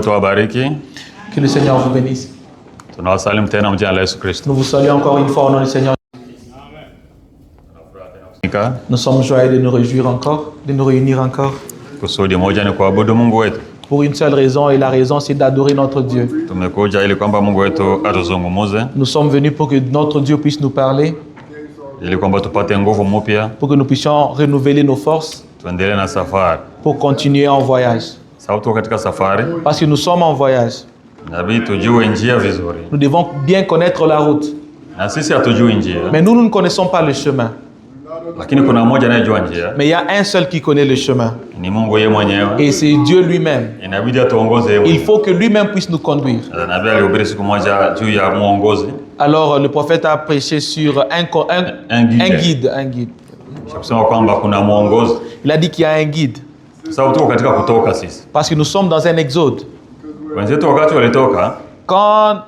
wetu awabariki. Que le Seigneur vous bénisse. Tunawasalimu tena mjina la Yesu Kristo. Nous vous saluons encore une fois au nom du Seigneur. Nous sommes joyeux de nous réjouir encore, de nous réunir encore. Kusudi moja ni kuabudu Mungu wetu. Pour une seule raison, et la raison c'est d'adorer notre Dieu. Tumekuja ili kwamba Mungu wetu atuzungumuze. Nous sommes venus pour que notre Dieu puisse nous parler, Ili kwamba tupate nguvu mpya, pour que nous puissions renouveler nos forces, tuendelee na safari. pour continuer en voyage. Sababu tuko katika safari, Parce que nous sommes en voyage. inabidi tujue njia vizuri. Nous devons bien connaître la route. Na sisi hatujui njia, Mais nous ne connaissons pas le chemin. lakini kuna mmoja anayejua njia. Mais il y a un seul qui connaît le chemin. Ni Mungu yeye mwenyewe. Et c'est Dieu lui-même. Inabidi atuongoze yeye Il mwenyewe. faut que lui-même puisse nous conduire. Nabii alihubiri siku moja juu ya muongozi. Alors le prophète a prêché sur un guide. Kusema kwamba kuna muongozi. Il a dit qu'il y a un guide. Sababu tuko katika kutoka sisi. Parce que nous sommes dans un exode. Wenzetu wakati walitoka, Quand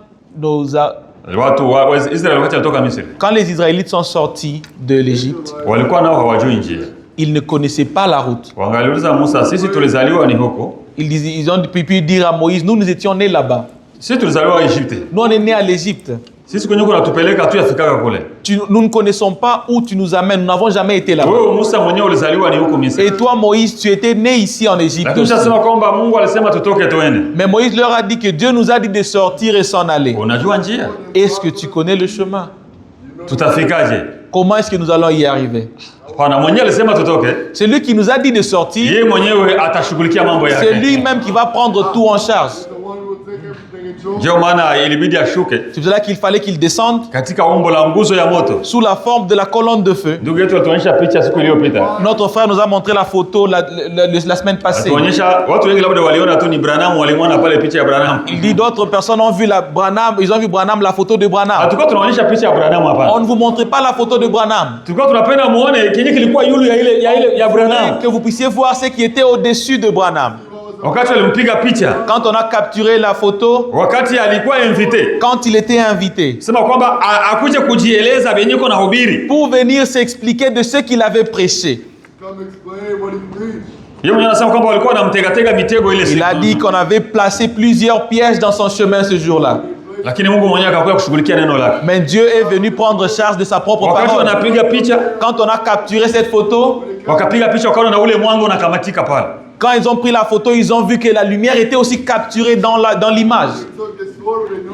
Israeli wakati walitoka Misri, les Israélites sont sortis de l'Égypte, walikuwa nao hawajui njia. ils ne connaissaient pas la route. Wangaliuliza Musa, sisi tulizaliwa ni huko. Ils ont pu dire à Moïse, nous étions nés là-bas. Sisi tulizaliwa Egypte. Nous on est nés à l'Égypte. Sisi kwenye kunatupeleka tu yafikaka kule. Nous ne connaissons pas où tu nous amènes. Nous n'avons jamais été là-bas. Wewe Musa mwenyewe ulizaliwa ni huko Misri. Et toi Moïse, tu étais né ici en Égypte. Lakini tunasema kwamba Mungu alisema tutoke tuende. Mais Moïse leur a dit que Dieu nous a dit de sortir et s'en aller. Unajua njia? Est-ce que tu connais le chemin? Tutafikaje? Comment est-ce que nous allons y arriver? Hapana, mwenyewe alisema tutoke. C'est lui qui nous a dit de sortir. Yeye mwenyewe atashughulikia mambo yake. C'est lui-même qui va prendre tout en charge. Ndio maana ilibidi ashuke C'est pour cela qu'il fallait qu'il descende katika umbo la nguzo ya moto. sous la forme de la colonne de feu. Ndugu yetu atuonyesha picha siku iliyopita. Notre frère nous a montré la photo la semaine passée. Atuonyesha watu wengi labda waliona tu ni Branham, walimwona pale picha ya Branham. Il dit d'autres personnes ont vu ils ont vu Branham, la photo de Branham. Hatukuwa tunaonyesha picha ya Branham hapa. On ne vous montre pas la photo de Branham. Tulikuwa tunapenda muone kenye kilikuwa yule ya Branham. Que vous puissiez voir ce qui était au-dessus de Branham. Wakati alimpiga picha, Quand on a capturé la photo, wakati alikuwa invité, quand il était invité, sema kwamba akuje kujieleza benye ko nahubiri. pour venir s'expliquer de ce qu'il avait prêché. Yeye mwenyewe anasema kwamba walikuwa wanamtegatega mitego ile siku. Il a dit qu'on avait placé plusieurs pièges dans son chemin ce jour-là. Lakini Mungu mwenyewe akakuja kushughulikia neno lake. Mais Dieu est venu prendre charge de sa propre Wakati parole. wanapiga picha, Quand on a capturé cette photo, wakapiga picha wakaona na ule mwanga unakamatika pale. quand ils ont pris la photo, ils ont vu que la lumière était aussi capturée dans l'image.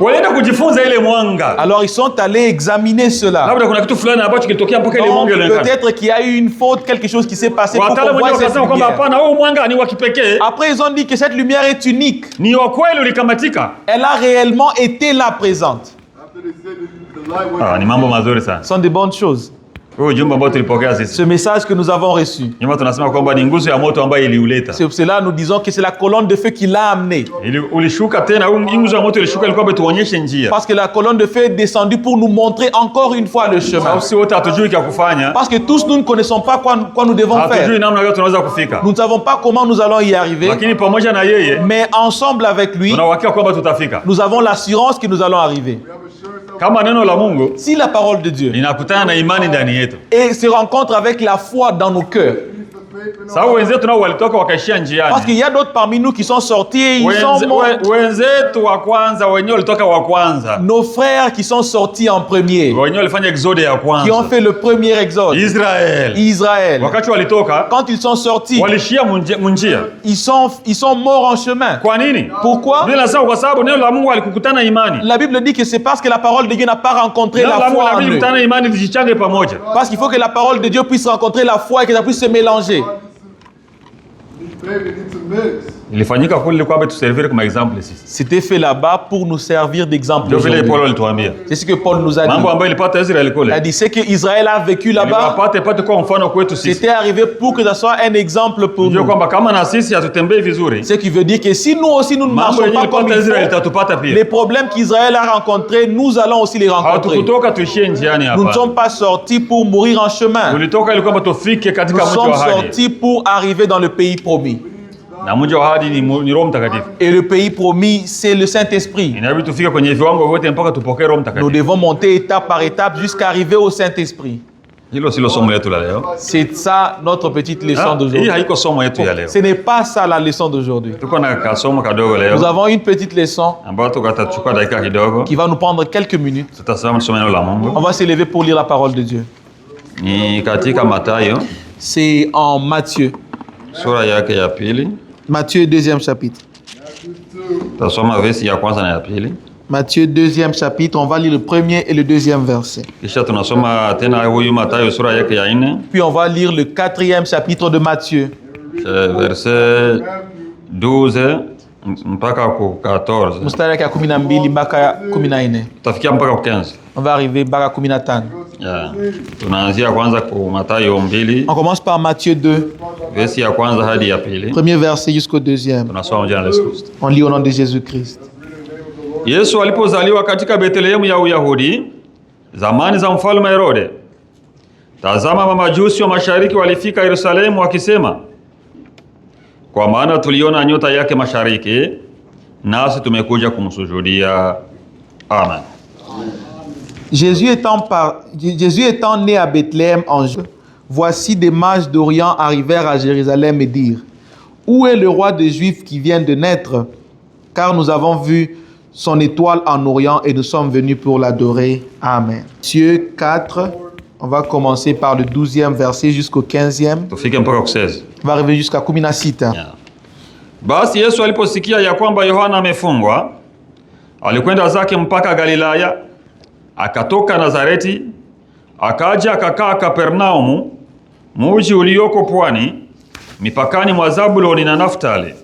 Walienda kujifunza ile mwanga. Alors ils sont allés examiner cela. Labda kuna kitu fulani ambacho kilitokea mpaka ile mwanga ile. Peut-être qu'il y a eu une faute, quelque chose qui s'est passé pour Wataalamu qu'on voit wenyewe cette wakasema kwamba lumière. hapana, huo mwanga ni wa kipekee. Après, ils ont dit que cette lumière est unique. Ni wa kweli ulikamatika. Elle a réellement été là présente. Ni mambo mazuri sana. Ce sont de bonnes choses. Huo ujumbe ambao tulipokea sisi. Ce message que nous avons reçu. Nyuma tunasema kwamba ni nguzo ya moto ambayo iliuleta. C'est pour cela nous disons que c'est la colonne de feu qui l'a amené. Ulishuka tena, nguzo ya moto ilishuka ilikuwa betuonyeshe njia. Parce que la colonne de feu est descendue pour nous montrer encore une fois le chemin. Sisi wote hatujui kia kufanya. Parce que tous nous ne connaissons pas quoi nous devons faire. Hatujui namna gani tunaweza kufika. Nous ne savons pas comment nous allons y arriver. Lakini pamoja na yeye, mais ensemble avec lui, tunauhakika kwamba tutafika. Nous avons l'assurance que nous allons arriver. Kama neno la Mungu, si la parole de Dieu inakutana na imani ndani yetu. Et se rencontre avec la foi dans nos cœurs. Sababu wenzetu nao walitoka wakaishia njiani. Parce qu'il y a d'autres parmi nous qui sont sortis et ils sont morts. Wenzetu wa kwanza wenyewe walitoka wa kwanza. Nos frères qui sont sortis en premier. Wenyewe walifanya exode ya kwanza. Qui ont fait le premier exode. Israël. Wakati walitoka, quand ils sont sortis, walishia munjia. Ils sont morts en chemin. Kwa nini? Pourquoi? Bila sababu kwa sababu neno la Mungu alikukutana imani. La Bible dit que c'est parce que la parole de Dieu n'a pas rencontré la foi en eux. Imani zichange pamoja. Parce qu'il faut que la parole de Dieu puisse rencontrer la foi et que ça puisse se mélanger. Ilifanyika kule kwa betu servir comme exemple sisi. C'était fait là-bas pour nous servir d'exemple. Ndio vile Paul alituambia. C'est ce que Paul nous a dit. Mambo ambayo ilipata Israeli kule. Il a dit c'est que Israël a vécu là-bas. Pate kwa mfano kwetu sisi. C'était arrivé pour que ça soit un exemple pour nous. Ndio kwamba kama na sisi hatutembei vizuri. Ce qui veut dire que si nous aussi nous ne marchons pas comme il faut, les problèmes qu'Israël a rencontrés, nous allons aussi les rencontrer. Nous ne sommes pas sortis pour mourir en chemin. Nous sommes sortis pour arriver dans le pays promis. Et le pays promis, c'est le Saint-Esprit. Nous devons monter étape par étape jusqu'à arriver au Saint-Esprit. C'est ça notre petite leçon d'aujourd'hui. Ce n'est pas ça la leçon d'aujourd'hui. Nous avons une petite leçon qui va nous prendre quelques minutes. On va s'élever pour lire la parole de Dieu. C'est en Matthieu. Matthieu 2e chapitre. Matthieu 2e chapitre, on va lire le 1er et le 2e verset. Puis on va lire le 4e chapitre de Matthieu. Verset 12 mpaka 14. Mstari ya 12 mpaka 14. Tutafikia mpaka 15. On va arriver mpaka 15. Tunaanzia kwanza kwa Mathayo 2. On commence par Matthieu 2. Verset ya kwanza hadi ya pili. Premier verset jusqu'au 2e. Tunasoma jina la Yesu Kristo. On lit au nom de Jésus-Christ. Yesu alipozaliwa katika Betlehemu ya Uyahudi, zamani za mfalme Herode, tazama mamajusi wa mashariki walifika Yerusalemu wakisema, kwa maana tuliona nyota yake mashariki, nasi tumekuja kumsujudia. Amen. Jésus étant né à Bethléem en Juda, voici des mages d'Orient arrivèrent à Jérusalem et dirent, où est le roi des Juifs qui vient de naître? Car nous avons vu son étoile en Orient et nous sommes venus pour l'adorer. Amen. Matthieu 4, on va commencer par le 12e verset jusqu'au 15e. On va arriver jusqu'à 16. Basi Yesu aliposikia ya kwamba Yohana amefungwa, alikwenda zake mpaka Galilaya, akatoka Nazareti, akaja akakaa Kapernaumu, mji ulioko pwani, mipakani mwa Zabuloni na Naftali,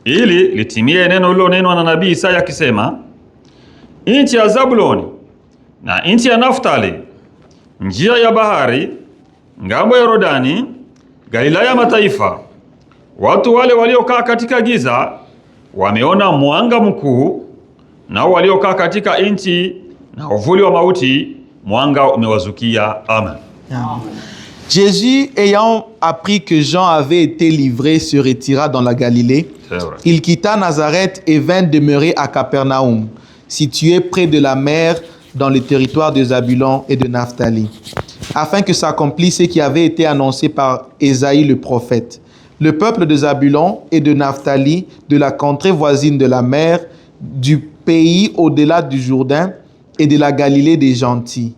ili litimie neno lililonenwa na nabii Isaya akisema, nchi ya Zabuloni na nchi ya Naftali, njia ya bahari, ngambo ya Yordani, Galilaya mataifa, watu wale waliokaa katika giza wameona mwanga mkuu, nao waliokaa katika nchi na uvuli wa mauti mwanga umewazukia. Amen. Jésus, ayant appris que Jean avait été livré, se retira dans la Galilée. Il quitta Nazareth et vint demeurer à Capernaum, situé près de la mer, dans le territoire de Zabulon et de Naphtali, afin que s'accomplisse ce qui avait été annoncé par Ésaïe le prophète. Le peuple de Zabulon et de Naphtali, de la contrée voisine de la mer, du pays au-delà du Jourdain et de la Galilée des gentils.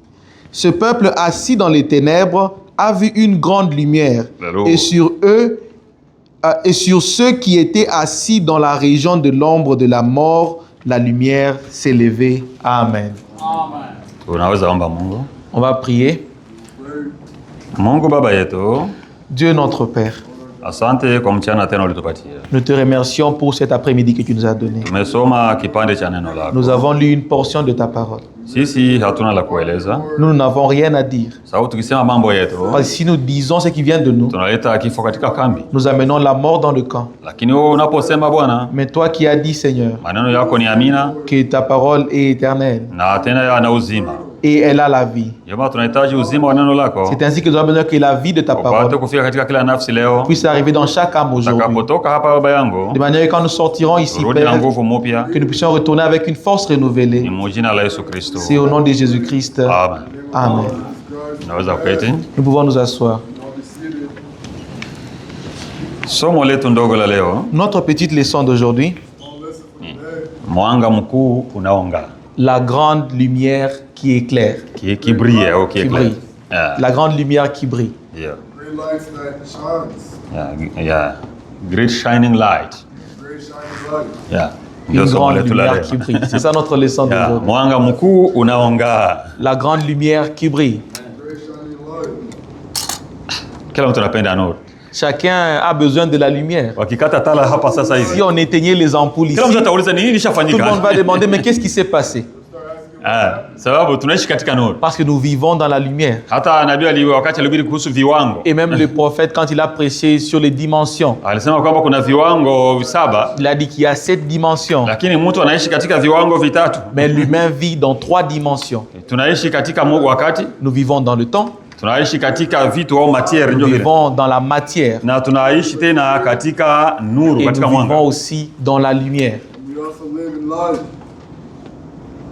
Ce peuple assis dans les ténèbres a vu une grande lumière, et sur eux et sur ceux qui étaient assis dans la région de l'ombre de la mort, la lumière s'est levée. Amen. On va prier. Dieu notre Père, nous te remercions pour cet après-midi que tu nous as donné. Nous avons lu une portion de ta parole. Nous n'avons rien à dire. Parce que si nous disons ce qui vient de nous, nous amenons la mort dans le camp. Mais toi qui as dit, Seigneur, que ta parole est éternelle et elle a la vie. C'est ainsi que nous avons besoin que la vie de ta parole puisse arriver dans chaque âme aujourd'hui. De manière que quand nous sortirons ici, Père, que nous puissions retourner avec une force renouvelée. C'est au nom de Jésus-Christ. Amen. Amen. Nous pouvons nous asseoir. Notre petite leçon d'aujourd'hui. La grande lumière qui éclaire. Qui brille. La grande lumière qui brille. Great shining light. Une grande lumière qui brille. C'est ça notre leçon d'aujourd'hui. La grande lumière qui brille. Chacun a besoin de la lumière. Si on éteignait les ampoules ici, tout le monde va demander, mais qu'est-ce qui s'est passé? Parce que nous vivons dans la lumière. Et même le prophète, quand il a prêché sur les dimensions, il a dit qu'il y a 7 dimensions. Mais l'humain vit dans 3 dimensions. Nous vivons dans le temps. Nous vivons dans la matière. Et nous vivons aussi dans la lumière.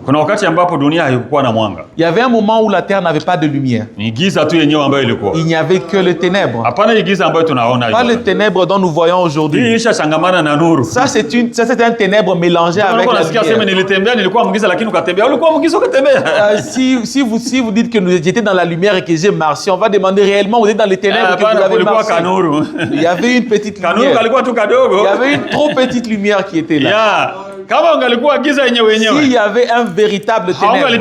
Kuna wakati ambapo dunia haikuwa na mwanga. Il y avait un moment où la terre n'avait pas de lumière. Ni giza tu yenyewe ambayo ilikuwa. Il n'y avait que les ténèbres. Hapana giza ambayo tunaona hivi. Pas les ténèbres dont nous voyons aujourd'hui. Hii ishangamana na nuru. Ça c'est un ténèbre mélangé avec la lumière. Sema nilitembea nilikuwa mgiza lakini ukatembea. Ulikuwa mgiza ukatembea. Si vous dites que nous étions dans la lumière et que j'ai marché, on va demander réellement vous êtes dans les ténèbres que vous avez marché. Il y avait une petite lumière. Il y avait une trop petite lumière qui était là. S'il y avait un véritable ténèbre, vous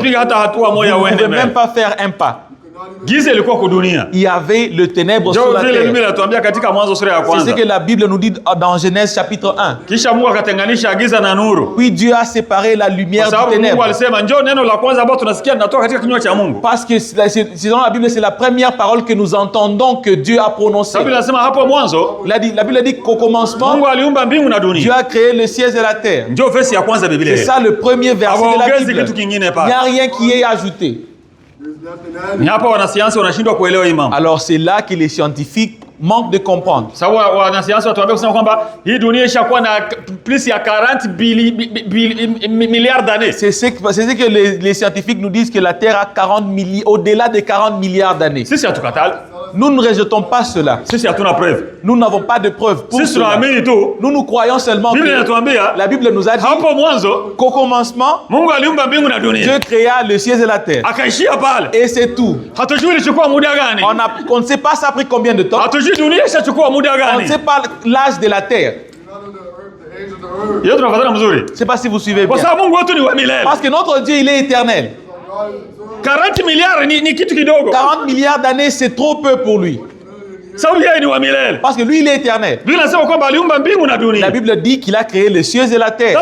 ne pouvez même pas faire un pas. Il y avait le ténèbre sur la terre. C'est ce que la Bible nous dit dans Genèse chapitre 1. Puis Dieu a séparé la lumière du ténèbre. Parce que selon la Bible, c'est la première parole que nous entendons que Dieu a prononcée. La Bible dit qu'au commencement, Dieu a créé le ciel et la terre. C'est ça le premier verset de la Bible. Il n'y a rien qui est ajouté. Alors c'est là que les scientifiques manquent de comprendre. C'est ce que les scientifiques nous disent, que la Terre a au-delà de 40 milliards d'années. Nous ne rejetons pas cela. Nous n'avons pas de preuves pour cela. Nous croyons seulement que la Bible nous a dit qu'au commencement, Dieu créa le ciel et la terre. Et c'est tout. On ne sait pas ça a pris combien de temps. On ne sait pas l'âge de la terre. Je ne sais pas si vous suivez bien. Parce que notre Dieu, il est éternel. 40 milliards d'années, c'est trop peu pour lui. Parce que lui, il est éternel. La Bible dit qu'il a créé les cieux et la terre.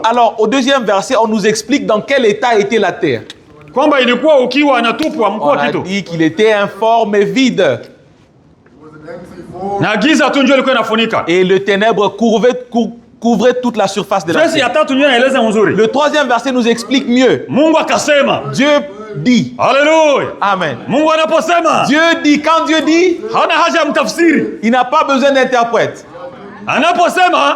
Alors, au deuxième verset, on nous explique dans quel état était la terre. On a dit qu'il était informe et vide. Et le ténèbre couvrait toute la surface de la terre. Le troisième verset nous explique mieux. Dieu dit. Alléluia. Amen. Dieu dit, quand Dieu dit, il n'a pas besoin d'interprète.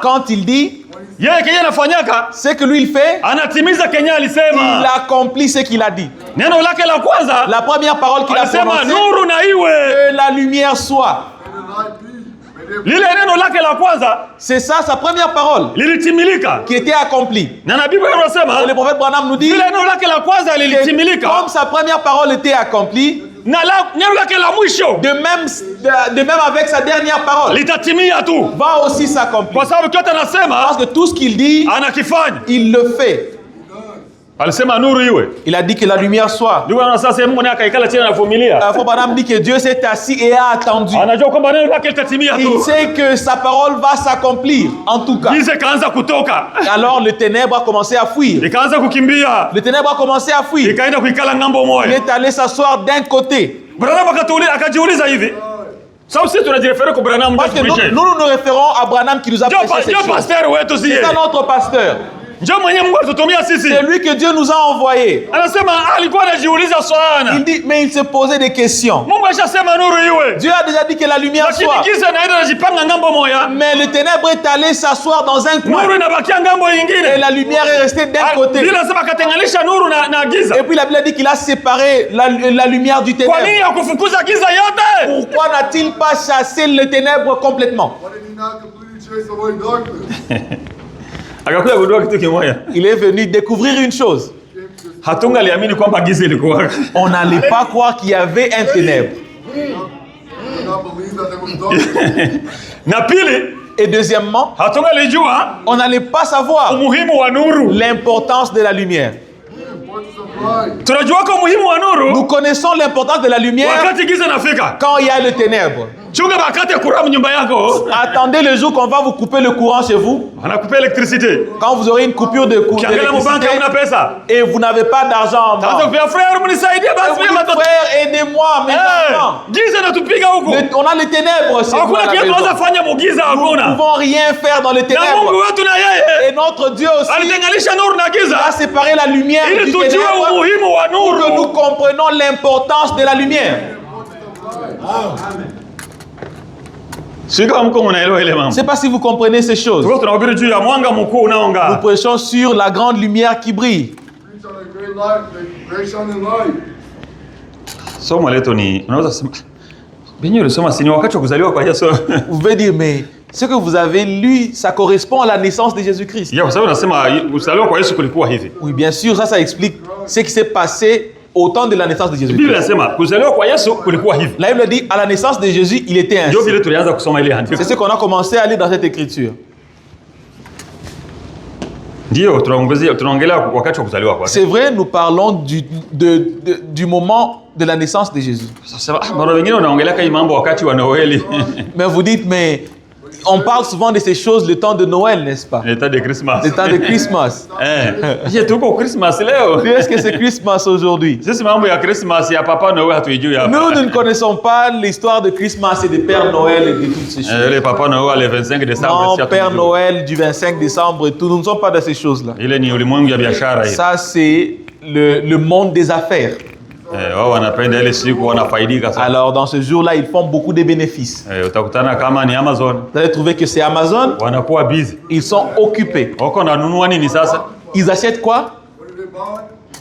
Quand il dit, ce que lui il fait, il accomplit ce qu'il a dit. La première parole qu'il a prononcée, que la lumière soit. C'est ça sa première parole qui était accomplie. Et le prophète Branham nous dit que comme sa première parole était accomplie, de même avec sa dernière parole va aussi s'accomplir. Parce que tout ce qu'il dit, il le fait. Il a dit que la lumière soit. Branham dit que Dieu s'est assis et a attendu. Il sait que sa parole va s'accomplir. En tout cas. Alors le ténèbre a commencé à fuir. Le ténèbre a commencé à fuir. Il est allé s'asseoir d'un côté. Parce que nous nous référons à Branham qui nous a prêché cette chose. C'est ça notre pasteur. C'est lui que Dieu nous a envoyé. Il dit, mais il se posait des questions. Dieu a déjà dit que la lumière soit. Mais le ténèbre est allé s'asseoir dans un coin. Et la lumière est restée d'un côté. Et puis la Bible dit qu'il a séparé la lumière du ténèbre. Pourquoi n'a-t-il pas chassé le ténèbre complètement? Il est venu découvrir une chose. On n'allait pas croire qu'il y avait un ténèbre. Et deuxièmement, on n'allait pas savoir l'importance de la lumière. Nous connaissons l'importance de la lumière quand il y a le ténèbre. Attendez le jour qu'on va vous couper le courant chez vous. Quand vous aurez une coupure de courant et vous n'avez pas d'argent en banque. Frère, aidez-moi, mes enfants. On a les ténèbres. Nous ne pouvons rien faire dans les ténèbres. Et notre Dieu aussi a séparé la lumière du ténèbre pour que nous comprenions l'importance de la lumière. Je ne sais pas si vous comprenez ces choses. Nous prêchons sur la grande lumière qui brille. Vous pouvez dire, mais ce que vous avez lu, ça correspond à la naissance de Jésus-Christ. Oui, bien sûr, ça explique ce qui s'est passé au temps de la naissance de Jésus-Christ. La Bible dit, à la naissance de Jésus, il était ainsi. C'est ce qu'on a commencé à lire dans cette écriture. C'est vrai, nous parlons du moment de la naissance de Jésus. Mais vous dites, mais on parle souvent de ces choses le temps de Noël, n'est-ce pas? Le temps de Christmas. Le temps de Christmas. J'ai tout pour Christmas là. Est-ce que c'est Christmas aujourd'hui? Nous ne connaissons pas l'histoire de Christmas et de Père Noël et de toutes ces choses. Le Papa Noël le 25 décembre. Non, Père Noël du 25 décembre et tout. Nous ne sommes pas dans ces choses-là. Ça, c'est le monde des affaires. Alors dans ce jour-là, ils font beaucoup de bénéfices. Vous allez trouver que c'est Amazon. Ils sont occupés. Ils achètent quoi?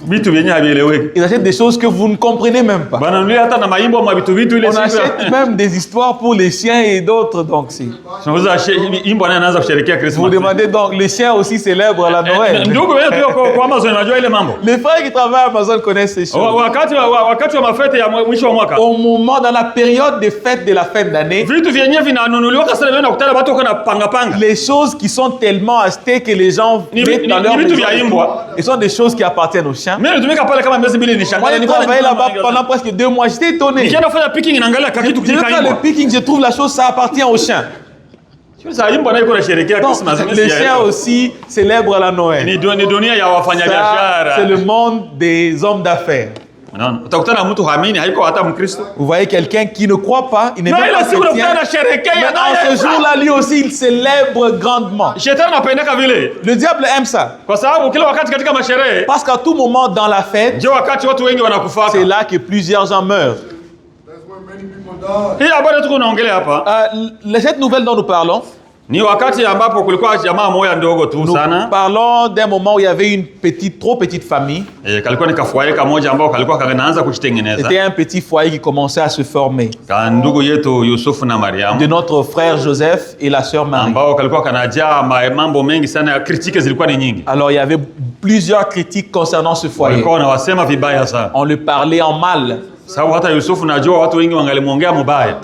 Ils achètent des choses que vous ne comprenez même pas. On achète même des histoires pour les chiens et d'autres. Donc, vous demandez donc, les chiens aussi célèbrent la Noël. Les frères qui travaillent à Amazon connaissent ces choses. Au moment, dans la période des fêtes de la fin d'année, les choses qui sont tellement achetées que les gens mettent dans leur maison, ce sont des choses qui appartiennent aux chiens. Moi, j'ai travaillé là-bas pendant presque 2 mois. J'étais étonné. Je vais faire le picking, je trouve la chose, ça appartient aux chiens. Donc, les chiens aussi célèbrent la Noël. Ça, c'est le monde des hommes d'affaires. Vous voyez quelqu'un qui ne croit pas, il n'est même pas chrétien, mais en ce jour-là, lui aussi, il célèbre grandement. Le diable aime ça. Parce qu'à tout moment dans la fête, c'est là que plusieurs gens meurent. Cette nouvelle dont nous parlons, nous parlons d'un moment où il y avait une trop petite famille. C'était un petit foyer qui commençait à se former. De notre frère Joseph et la sœur Marie. Alors il y avait plusieurs critiques concernant ce foyer. On le parlait en mal.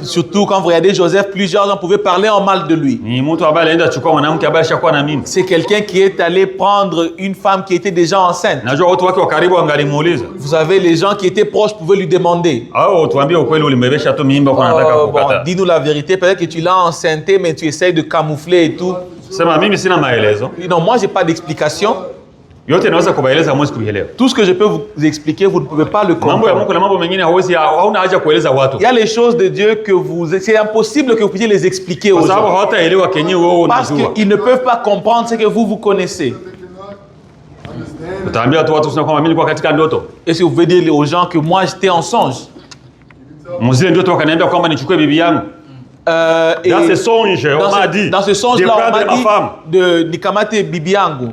Surtout quand vous regardez Joseph, plusieurs gens pouvaient parler en mal de lui. C'est quelqu'un qui est allé prendre une femme qui était déjà enceinte. Vous avez les gens qui étaient proches pouvaient lui demander, dis-nous la vérité, peut-être que tu l'as enceinté mais tu essayes de camoufler et tout. Non, moi j'ai pas d'explication. Tout ce que je peux vous expliquer, vous ne pouvez pas le comprendre. Il y a les choses de Dieu que c'est impossible que vous puissiez les expliquer aux gens. Parce qu'ils ne peuvent pas comprendre ce que vous connaissez. Est-ce que vous pouvez dire aux gens que moi j'étais en songe? Dans ce songe-là, on m'a dit de Nikamate Bibiangu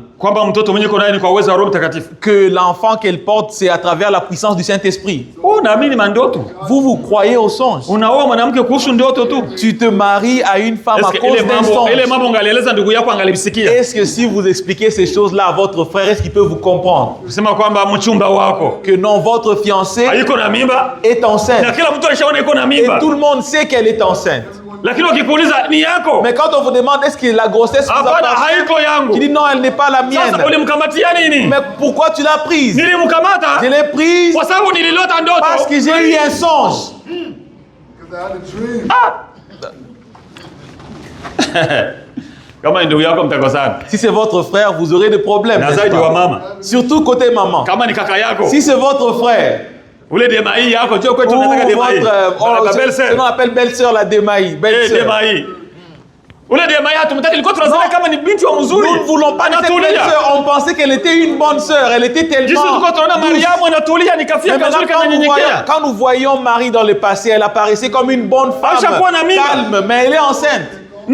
que l'enfant qu'elle porte, c'est à travers la puissance du Saint-Esprit. Vous croyez au songe. Tu te maries à une femme à cause d'un songe. Est-ce que si vous expliquez ces choses-là à votre frère, est-ce qu'il peut vous comprendre? Que non, votre fiancée est enceinte. Et tout le monde sait qu'elle est enceinte. Mais quand on vous demande est-ce que la grossesse vous appartient, tu dis non, elle n'est pas la mienne. Mais pourquoi tu l'as prise? Je l'ai prise parce que j'ai eu un songe. Si c'est votre frère, vous aurez des problèmes. Surtout côté maman. Si c'est votre frère, ou votre, on appelle belle-sœur la démaï. Nous ne voulons pas de cette belle-sœur. On pensait qu'elle était une bonne sœur. Elle était tellement quand nous voyions Marie dans le passé, elle apparaissait comme une bonne femme calme, mais elle est enceinte. Et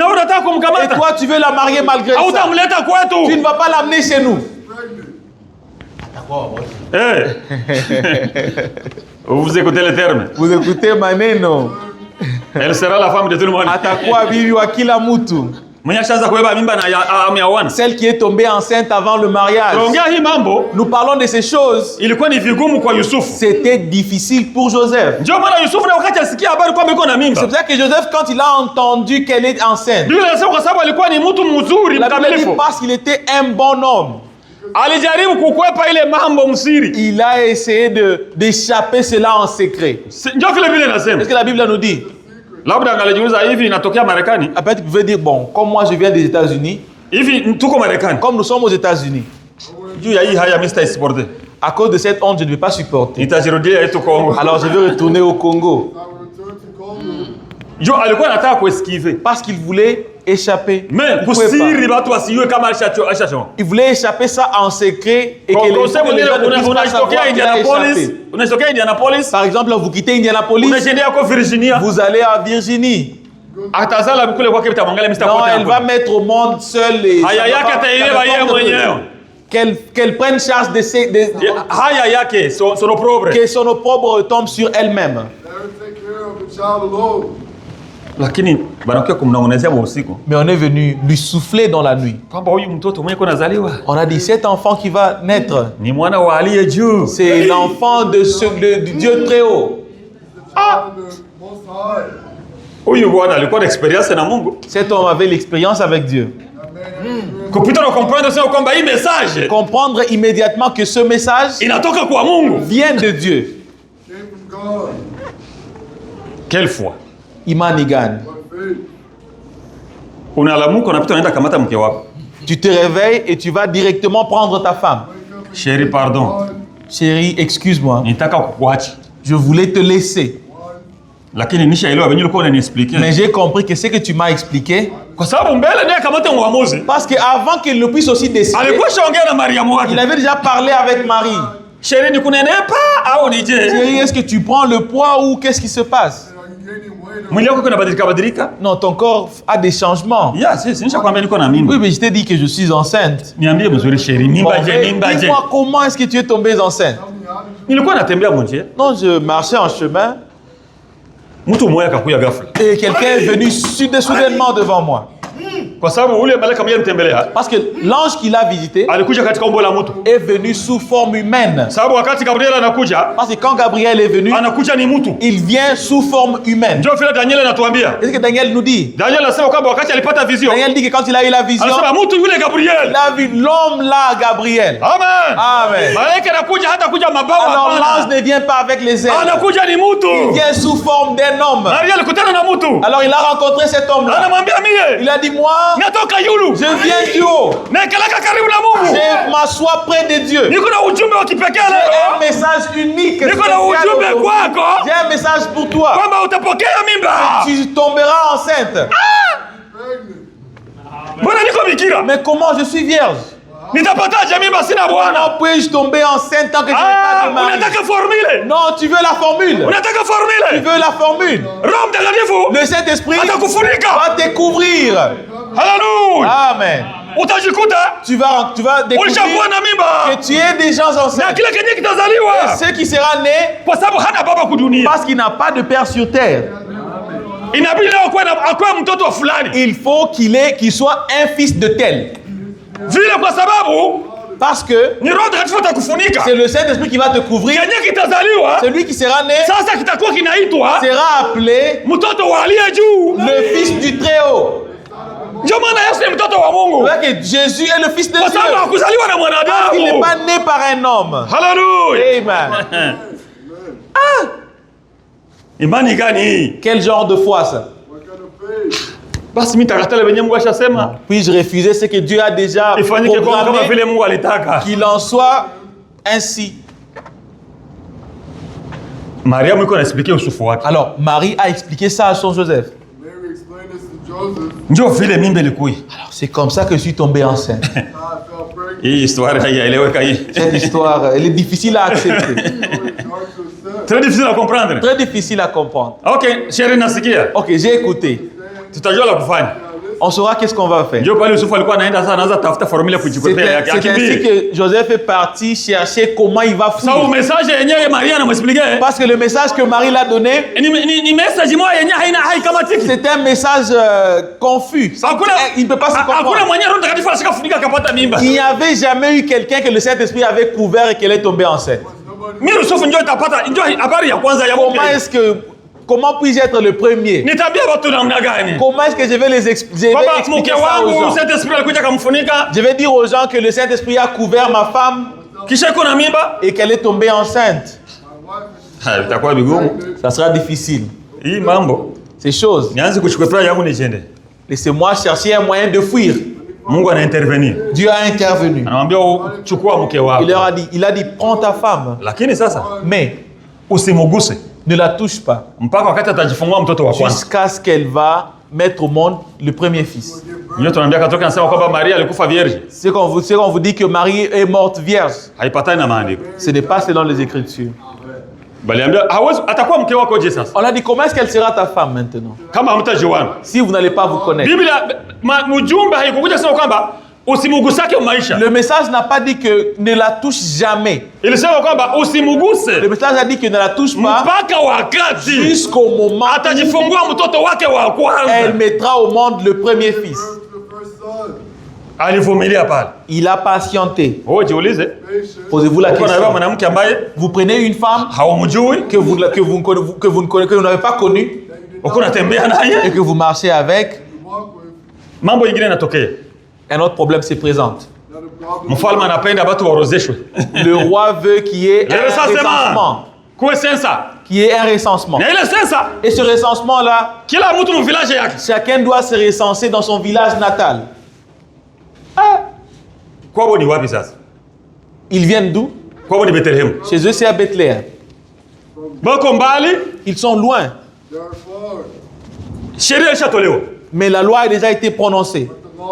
toi, tu veux la marier malgré ça. Tu ne vas pas l'amener chez nous. Vous écoutez les termes. Vous écoutez maneno. Elle sera la femme de tout le monde. Atakuwa bibi wa kila mtu. Celle qui est tombée enceinte avant le mariage. Nous parlons de ces choses. C'était difficile pour Joseph. C'est pour ça que Joseph, quand il a entendu qu'elle est enceinte, la Bible dit parce qu'il était un bon homme. Il a essayé d'échapper cela en secret. Qu'est-ce que la Bible nous dit? Après, tu pouvais dire, bon, comme moi je viens des États-Unis, comme nous sommes aux États-Unis, à cause de cette honte, je ne vais pas supporter. Alors je vais retourner au Congo. Parce qu'il voulait échapper. Il voulait échapper ça en secret et que les gens ne puissent pas savoir qu'il a échappé. Par exemple, vous quittez Indianapolis, vous allez à Virginie. Non, elle va mettre au monde seule et qu'elle prenne charge de que son opprobre retombe sur elle-même. Mais on est venu lui souffler dans la nuit. On a dit, cet enfant qui va naître, c'est l'enfant du Dieu très haut. Cet homme avait l'expérience avec Dieu. Comprendre immédiatement que ce message vient de Dieu. Quelle foi? Imani gani? Tu te réveilles et tu vas directement prendre ta femme. Chérie, pardon. Chérie, excuse-moi. Je voulais te laisser. Mais j'ai compris que ce que tu m'as expliqué, parce qu'avant qu'il ne puisse aussi décider, il avait déjà parlé avec Marie. Chérie, est-ce que tu prends le poids ou qu'est-ce qui se passe? Non, ton corps a des changements. Oui, mais je t'ai dit que je suis enceinte. Dis-moi, comment est-ce que tu es tombée enceinte? Non, je marchais en chemin. Et quelqu'un est venu soudainement devant moi. Parce que l'ange qui l'a visité est venu sous forme humaine. Parce que quand Gabriel est venu, il vient sous forme humaine. Qu'est-ce que Daniel nous dit? Daniel dit que quand il a eu la vision, il a vu l'homme là, Gabriel. Amen. Amen. Alors l'ange ne vient pas avec les ailes. Il vient sous forme d'un homme. Alors il a rencontré cet homme-là. Il a dit, moi, je viens du haut. Je m'assois près de Dieu. J'ai un message unique. J'ai un message pour toi. Tu tomberas enceinte. Mais comment je suis vierge? Comment puis-je tomber enceinte tant que je n'ai pas de mari? Non, tu veux la formule. Tu veux la formule. Le Saint-Esprit va te couvrir. Amen. Tu vas découvrir que tu es déjà enceinte. Et ce qui sera né, parce qu'il n'a pas de père sur terre, il faut qu'il soit un fils de tel. Parce que c'est le Saint-Esprit qui va te couvrir. Celui qui sera né sera appelé le fils du Très-Haut. Que Jésus est le fils de Dieu. Parce qu'il n'est pas né par un homme. Alléluia. Amen. Quel genre de foi ça? Puis-je refuser ce que Dieu a déjà programmé, qu'il en soit ainsi? Alors, Marie a expliqué ça à son Joseph. Ndio vile mimba ilikuwa. Alors c'est comme ça que je suis tombé enceinte. Hii histoire haieleweka hii. Cette histoire, elle est difficile à accepter. Très difficile à comprendre. Très difficile à comprendre. Okay, chérie nasikia. Ok, j'ai écouté. Tutajua la kufanya. On saura qu'est-ce qu'on va faire. Ndio pale Yusufu alikuwa anaenda sasa anaanza tafuta formula kujikwepea yake. C'est ainsi que Joseph est parti chercher comment il va fuir. Sawa message yenyewe Maria anamexpliquer. Parce que le message que Marie l'a donné, ni message moja yenyewe haina haikamatiki. C'est un message confus. Il ne peut pas se comprendre. Il n'y avait jamais eu quelqu'un que le Saint-Esprit avait couvert et qu'elle est tombée enceinte. Comment puis-je être le premier? Comment est-ce que je vais les expliquer ça aux gens? Je vais dire aux gens que le Saint-Esprit a couvert ma femme et qu'elle est tombée enceinte. Ça sera difficile. Ces choses. Laissez-moi chercher un moyen de fuir. Dieu a intervenu. Il a dit, prends ta femme. Mais ne la touche pas jusqu'à ce qu'elle va mettre au monde le premier fils. C'est qu'on vous dit que Marie est morte vierge. Ce n'est pas selon les Écritures. On a dit, comment est-ce qu'elle sera ta femme maintenant? Si vous n'allez pas vous connaître. Le message n'a pas dit que ne la touche jamais. Le message a dit que ne la touche pas jusqu'au moment où elle mettra au monde le premier fils. Il a patienté. Posez-vous la question. Vous prenez une femme que vous n'avez pas connue et que vous marchez avec. Un autre problème se présente. Le roi veut qu'il y ait un recensement. Qu'il y ait un recensement. Et ce recensement-là, chacun doit se recenser dans son village natal. Ils viennent d'où? Chez eux, c'est à Bethléem. Ils sont loin. Mais la loi a déjà été prononcée.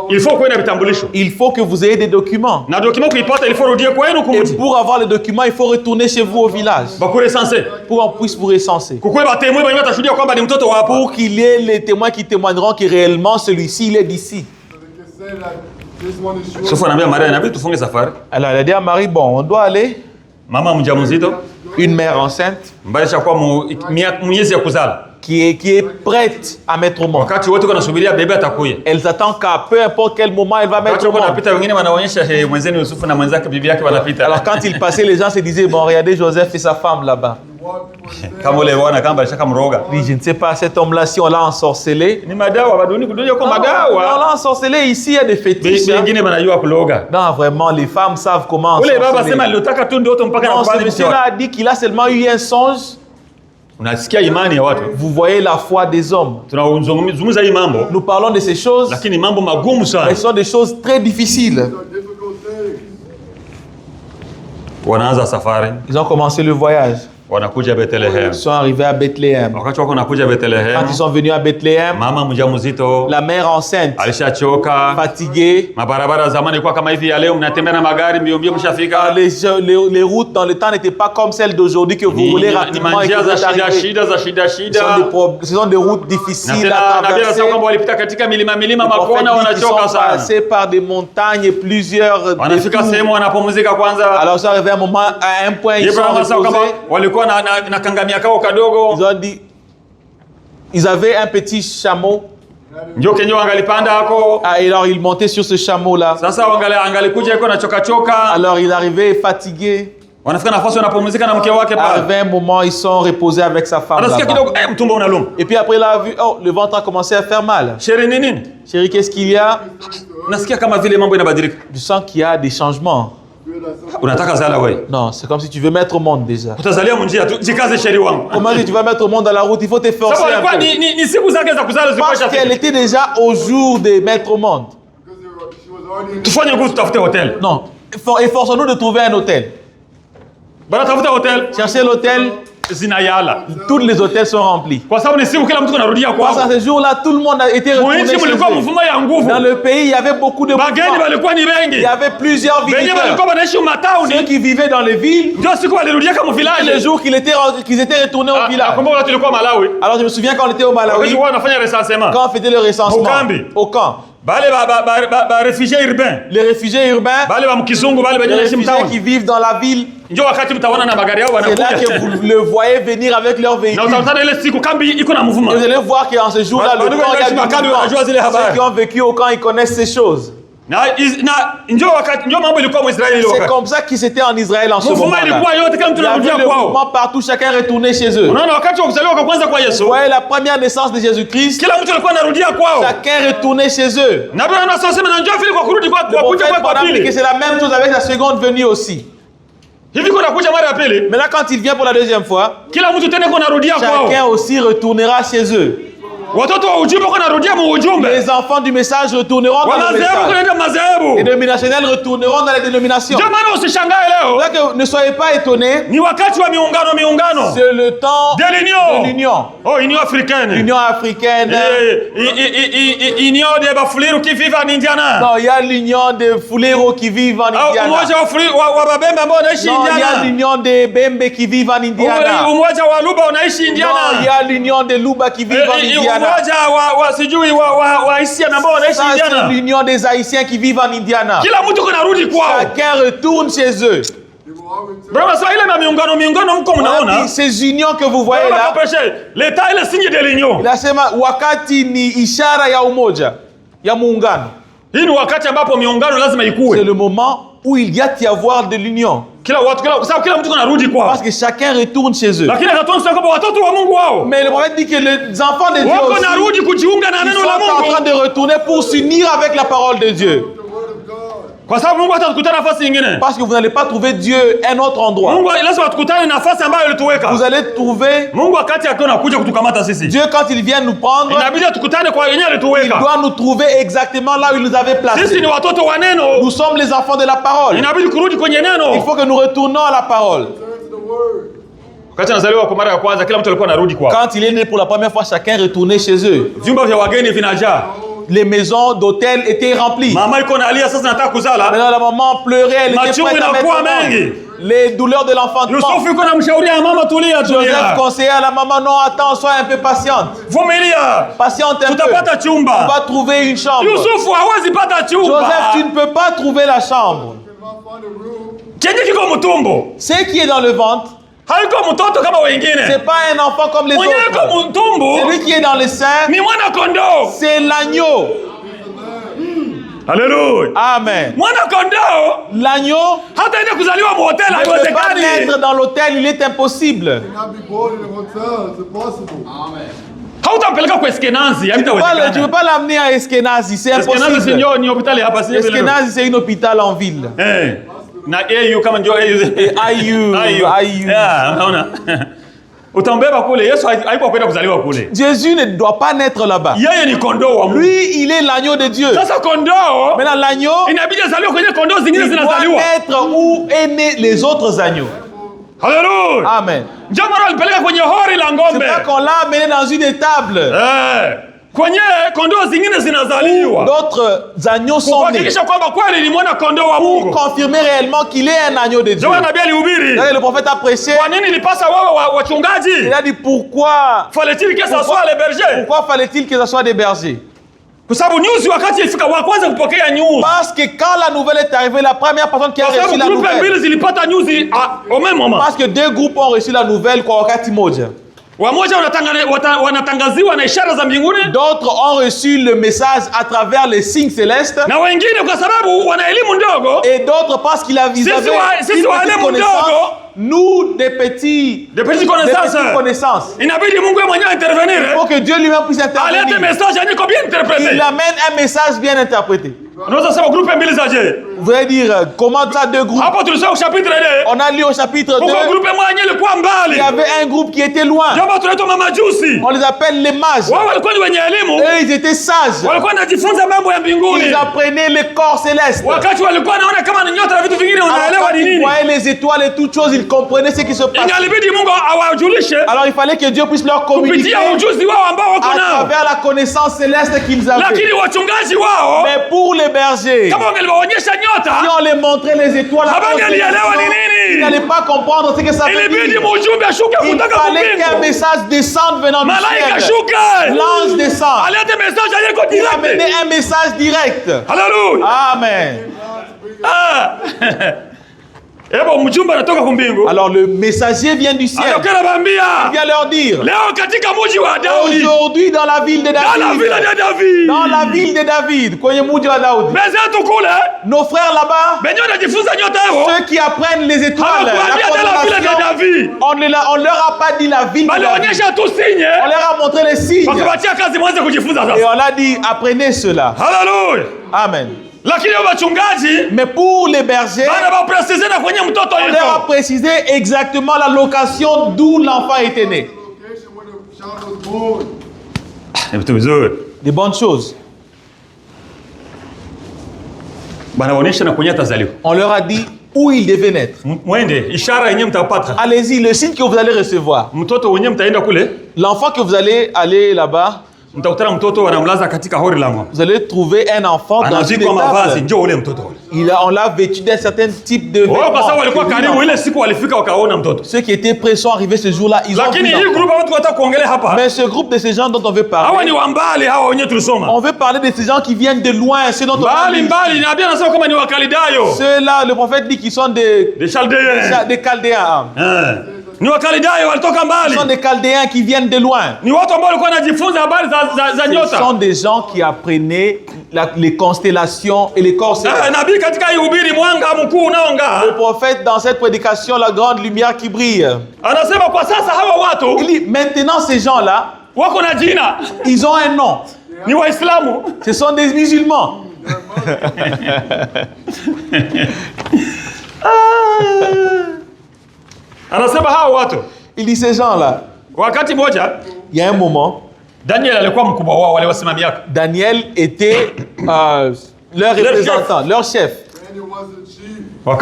Il faut que vous ayez des documents. Et pour avoir les documents, il faut retourner chez vous au village. Pour qu'on puisse vous recenser. Pour qu'il y ait les témoins qui témoigneront que réellement celui-ci, il est d'ici. Alors elle a dit à Marie, bon, on doit aller. Une mère enceinte qui est prête à mettre au monde. Elle attend qu'à peu importe quel moment elle va mettre au monde. Alors quand il passait, les gens se disaient, bon, regardez Joseph et sa femme là-bas. Je ne sais pas, cet homme-là, si on l'a ensorcelé. On l'a ensorcelé, ici, il y a des fétiches. Non, vraiment, les femmes savent comment ensorceler. Non, ce monsieur-là a dit qu'il a seulement eu un songe. Vous voyez la foi des hommes. Nous parlons de ces choses, mais ce sont des choses très difficiles. Ils ont commencé le voyage. Ils sont arrivés à Bethléem. Quand ils sont venus à Bethléem, la mère enceinte, fatiguée, les routes dans le temps n'étaient pas comme celles d'aujourd'hui que vous roulez rapidement et que vous êtes arrivés. Ce sont des routes difficiles à traverser. Ils sont passés par des montagnes et plusieurs détours. Alors ils sont arrivés à un point, ils sont reposés. Ils ont dit, ils avaient un petit chameau. Et alors ils montaient sur ce chameau-là. Alors il arrivait fatigué. Arrivé un moment, ils sont reposés avec sa femme. Et puis après, il a vu, oh, le ventre a commencé à faire mal. Chérie, qu'est-ce qu'il y a? Je sens qu'il y a des changements. Non, c'est comme si tu veux mettre au monde déjà. Comment si tu vas mettre au monde dans la route, il faut te forcer un peu. Parce qu'elle était déjà au jour de mettre au monde. Non, efforçons-nous de trouver un hôtel. Cherchez l'hôtel. zinayala. Tous les hôtels sont remplis. Kwa sababu ni siku kila mtu anarudia kwao. Parce que ce jour-là, tout le monde a été retourné chez eux. Dans le pays, il y avait beaucoup de mouvements. Il y avait plusieurs visiteurs. Ceux qui vivaient dans les villes. Le jour qu'ils étaient retournés au village. Alors je me souviens quand on était au Malawi, quand on faisait le recensement au camp. Les réfugiés urbains, les réfugiés qui vivent dans la ville, c'est là que vous le voyez venir avec leurs véhicules. Et vous allez voir qu'en ce jour-là, le camp, il y a du mouvement. Ceux qui ont vécu au camp, ils connaissent ces choses. C'est comme ça qu'ils étaient en Israël en ce moment-là. Il y avait le mouvement partout, chacun retournait chez eux. Vous voyez la première naissance de Jésus-Christ, chacun retournait chez eux. Le prophète a dit que c'est la même chose avec la seconde venue aussi. Maintenant quand il vient pour la deuxième fois, chacun aussi retournera chez eux. Les enfants du message retourneront dans le message. Les dénominationnels retourneront dans les dénominations. Donc, ne soyez pas étonnés. C'est le temps de l'union. Oh, Union africaine. L'Union africaine. Union des Bafuliru qui vivent en Indiana. Non, il y a l'union des Fuliru qui vivent en Indiana. Non, il y a l'union des Bembe qui vivent en Indiana. Non, il y a l'union des Luba qui vivent en Indiana. Ça, c'est l'union des Haïtiens qui vivent en Indiana. Chacun retourne chez eux. Ces unions que vous voyez là, inasema wakati ni ishara ya umoja, ya muungano. C'est le moment où il y a d'y avoir de l'union. Parce que chacun retourne chez eux. Mais le prophète dit que les enfants de Dieu aussi, ils sont en train de retourner pour s'unir avec la parole de Dieu. Parce que vous n'allez pas trouver Dieu un autre endroit. Vous allez trouver Dieu quand il vient nous prendre. Il doit nous trouver exactement là où il nous avait placés. Nous sommes les enfants de la parole. Il faut que nous retournons à la parole. Quand il est né pour la première fois, chacun retournait chez eux. Les maisons d'hôtel étaient remplies. Maintenant, la maman pleurait, elle était prête à mettre au monde. Les douleurs de l'enfantement. Joseph conseillait à la maman, non, attends, sois un peu patiente. Patiente un peu. On va trouver une chambre. Joseph, tu ne peux pas trouver la chambre. Ce qui est dans le ventre, c'est pas un enfant comme les autres. Celui qui est dans le sein, c'est l'agneau. Alléluia. Amen. L'agneau ne peut pas naître dans l'hôtel, il est impossible. Tu ne peux pas l'amener à Eskenazi, c'est impossible. Eskenazi, c'est un hôpital en ville. Na AU kama ndio AU. Unaona? Utambeba kule, Yesu haiko kwenda kuzaliwa kule. Jésus ne doit pas naître là-bas. Yeye ni kondoo wa Mungu. Lui, il est l'agneau de Dieu. Sasa kondoo, maintenant l'agneau, inabidi azaliwe kwenye kondoo zingine zinazaliwa. Il doit naître où est né les autres agneaux. Alléluia. Amen. Ndio maana alipeleka kwenye hori la ng'ombe. C'est pas qu'on l'a amené dans une étable. Kwenye kondoo zingine zinazaliwa. D'autres agneaux sont nés. Pour confirmer réellement qu'il est un agneau de Dieu. Le prophète a prêché. Il a dit pourquoi fallait-il que ce soit les bergers? Pourquoi fallait-il que ce soit des bergers? Parce que quand la nouvelle est arrivée, la première personne qui a reçu la nouvelle. Parce que deux groupes ont reçu la nouvelle kwa wakati moja. D'autres ont reçu le message à travers les signes célestes. Et d'autres parce qu'il a visé une petite connaissance. Nous, des petites connaissances. Il faut que Dieu lui-même puisse intervenir. Il amène un message bien interprété. Vous allez dire, comment ça deux groupes? On a lu au chapitre 2. Il y avait un groupe qui était loin. On les appelle les mages. Eux, ils étaient sages. Ils apprenaient les corps célestes. Alors, quand ils voyaient les étoiles et toutes choses, ils comprenaient ce qui se passait. Alors il fallait que Dieu puisse leur communiquer à travers la connaissance céleste qu'ils avaient. Mais pour les bergers, si on les montrait les étoiles, ils n'allaient pas comprendre ce que ça veut dire. Il fallait qu'un message descende venant du ciel. L'ange descend. Il amenait un message direct. Alléluia. Amen. Alors le messager vient du ciel. Il vient leur dire, aujourd'hui dans la ville de David, nos frères là-bas, ceux qui apprennent les étoiles, on ne leur a pas dit la ville de David. On leur a montré les signes. Et on a dit, apprenez cela. Amen. Mais pour les bergers, on leur a précisé exactement la location d'où l'enfant était né. Des bonnes choses. On leur a dit où il devait naître. Allez-y, le signe que vous allez recevoir. L'enfant que vous allez aller là-bas, vous allez trouver un enfant dans une étable. On l'a vêtu d'un certain type de vêtements. Ceux qui étaient prêts sont arrivés ce jour-là. Ils ont vu l'enfant. Mais ce groupe de ces gens dont on veut parler, on veut parler de ces gens qui viennent de loin. Ceux dont on ceux-là, le prophète dit qu'ils sont des Chaldéens. Ils sont des Chaldéens qui viennent de loin. Ce sont des gens qui apprenaient les constellations et les corps célestes. Le prophète, dans cette prédication, la grande lumière qui brille, il dit, maintenant ces gens-là, ils ont un nom. Ce sont des musulmans. Il dit ces gens-là. Il y a un moment, Daniel était leur représentant, leur chef. Quand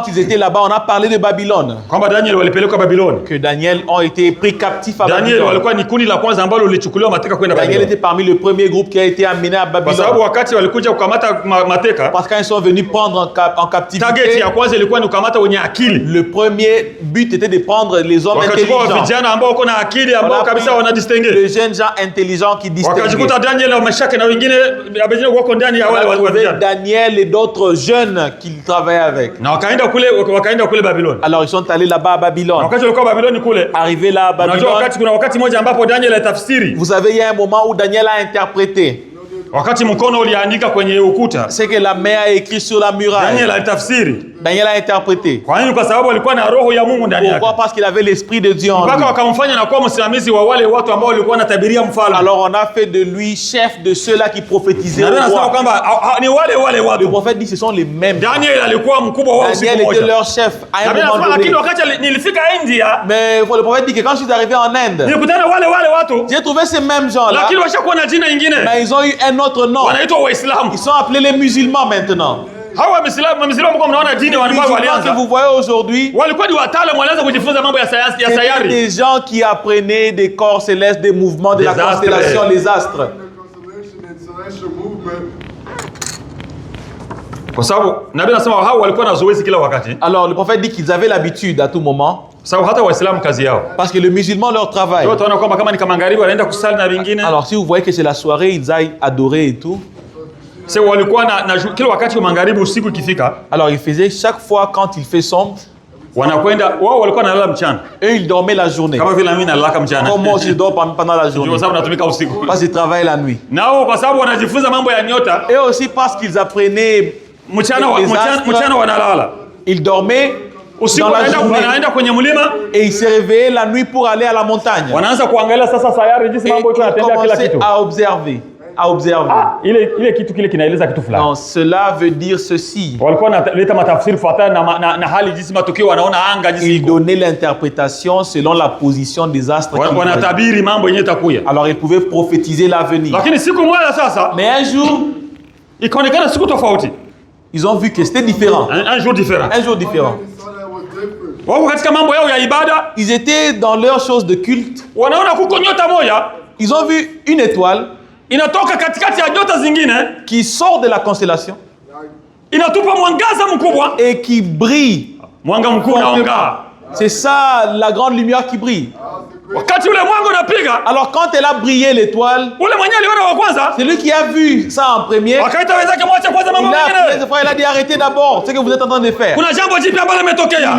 ils étaient là-bas, on a parlé de Babylone. Que Daniel ont été pris captifs à Babylone. Daniel était parmi le premier groupe qui a été amené à Babylone. Parce qu'ils sont venus prendre en captivité, le premier but était de prendre les hommes intelligents. Les jeunes gens intelligents qui distinguaient. Daniel et d'autres jeunes qu'ils travaillaient avec. Alors ils sont allés là-bas à Babylone. Arrivé là à Babylone, vous savez, il y a un moment où Daniel a interprété. C'est que la main a écrit sur la muraille. Daniel a interprété. Pourquoi? Parce qu'il avait l'esprit de Dieu en lui. Alors on a fait de lui chef de ceux-là qui prophétisaient au roi. Le prophète dit ce sont les mêmes. Daniel était leur chef à un moment donné. Mais le prophète dit que quand je suis arrivé en Inde, j'ai trouvé ces mêmes gens-là. Mais ils ont eu un autre nom. Ils sont appelés les musulmans maintenant. Les musulmans que vous voyez aujourd'hui, c'était des gens qui apprenaient des corps célestes, des mouvements de la constellation, les astres. Alors le prophète dit qu'ils avaient l'habitude à tout moment. Parce que le musulman leur travaille. Alors si vous voyez que c'est la soirée, ils aillent adorer et tout. Alors il faisait chaque fois quand il fait sombre, eux ils dormaient la journée. Comme moi je dors pendant la journée. Parce qu'ils travaillent la nuit. Et aussi parce qu'ils apprenaient les astres, ils dormaient dans la journée et ils se réveillaient la nuit pour aller à la montagne. Et ils commençaient à observer. à observer. Non, cela veut dire ceci. Ils donnaient l'interprétation selon la position des astres. Alors ils pouvaient prophétiser l'avenir. Mais un jour, ils ont vu que c'était différent. Un jour différent. Un jour différent. Ils étaient dans leurs choses de culte. Ils ont vu une étoile qui sort de la constellation et qui brille. C'est ça la grande lumière qui brille. Alors quand elle a brillé l'étoile, c'est lui qui a vu ça en premier. Il a dit arrêtez d'abord ce que vous êtes en train de faire. Il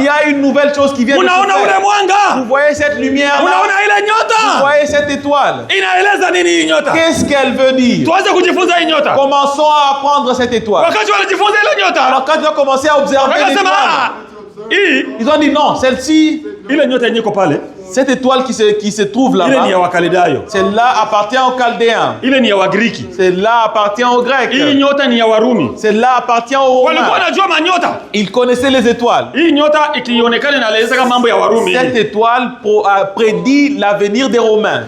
y a une nouvelle chose qui vient de se faire. Vous voyez cette lumière là? Vous voyez cette étoile? Qu'est-ce qu'elle veut dire? Commençons à apprendre cette étoile. Alors quand ils ont commencé à observer l'étoile, ils ont dit non, celle-ci, cette étoile qui se trouve là-bas, celle-là appartient aux Chaldéens. Celle-là appartient aux Grecs. Celle-là appartient aux Romains. Ils connaissaient les étoiles. Cette étoile prédit l'avenir des Romains.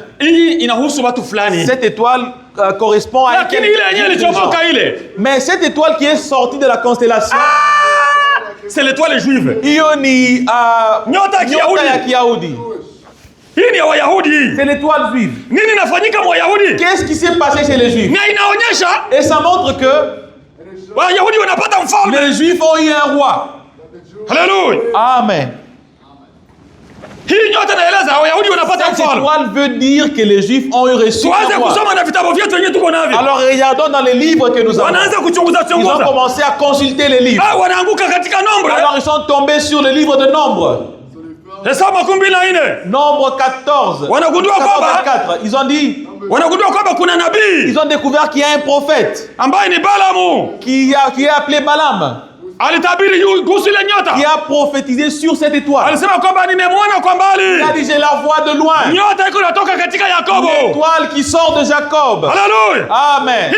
Cette étoile correspond à mais cette étoile qui est sortie de la constellation, c'est l'étoile juive. Nyota ya Kiyahudi. C'est l'étoile juive. Qu'est-ce qui s'est passé chez les Juifs? Et ça montre que les Juifs ont eu un roi. Alléluia. Amen. Cette étoile veut dire que les Juifs ont eu reçu un roi. Alors regardons dans les livres que nous avons. Ils ont commencé à consulter les livres. Alors ils sont tombés sur le livre de Nombre. Nombre 14. 24. Ils ont dit, ils ont découvert qu'il y a un prophète qui est appelé Balaam, qui a prophétisé sur cette étoile. Il a dit, je la vois de loin. L'étoile qui sort de Jacob. Alléluia. Amen.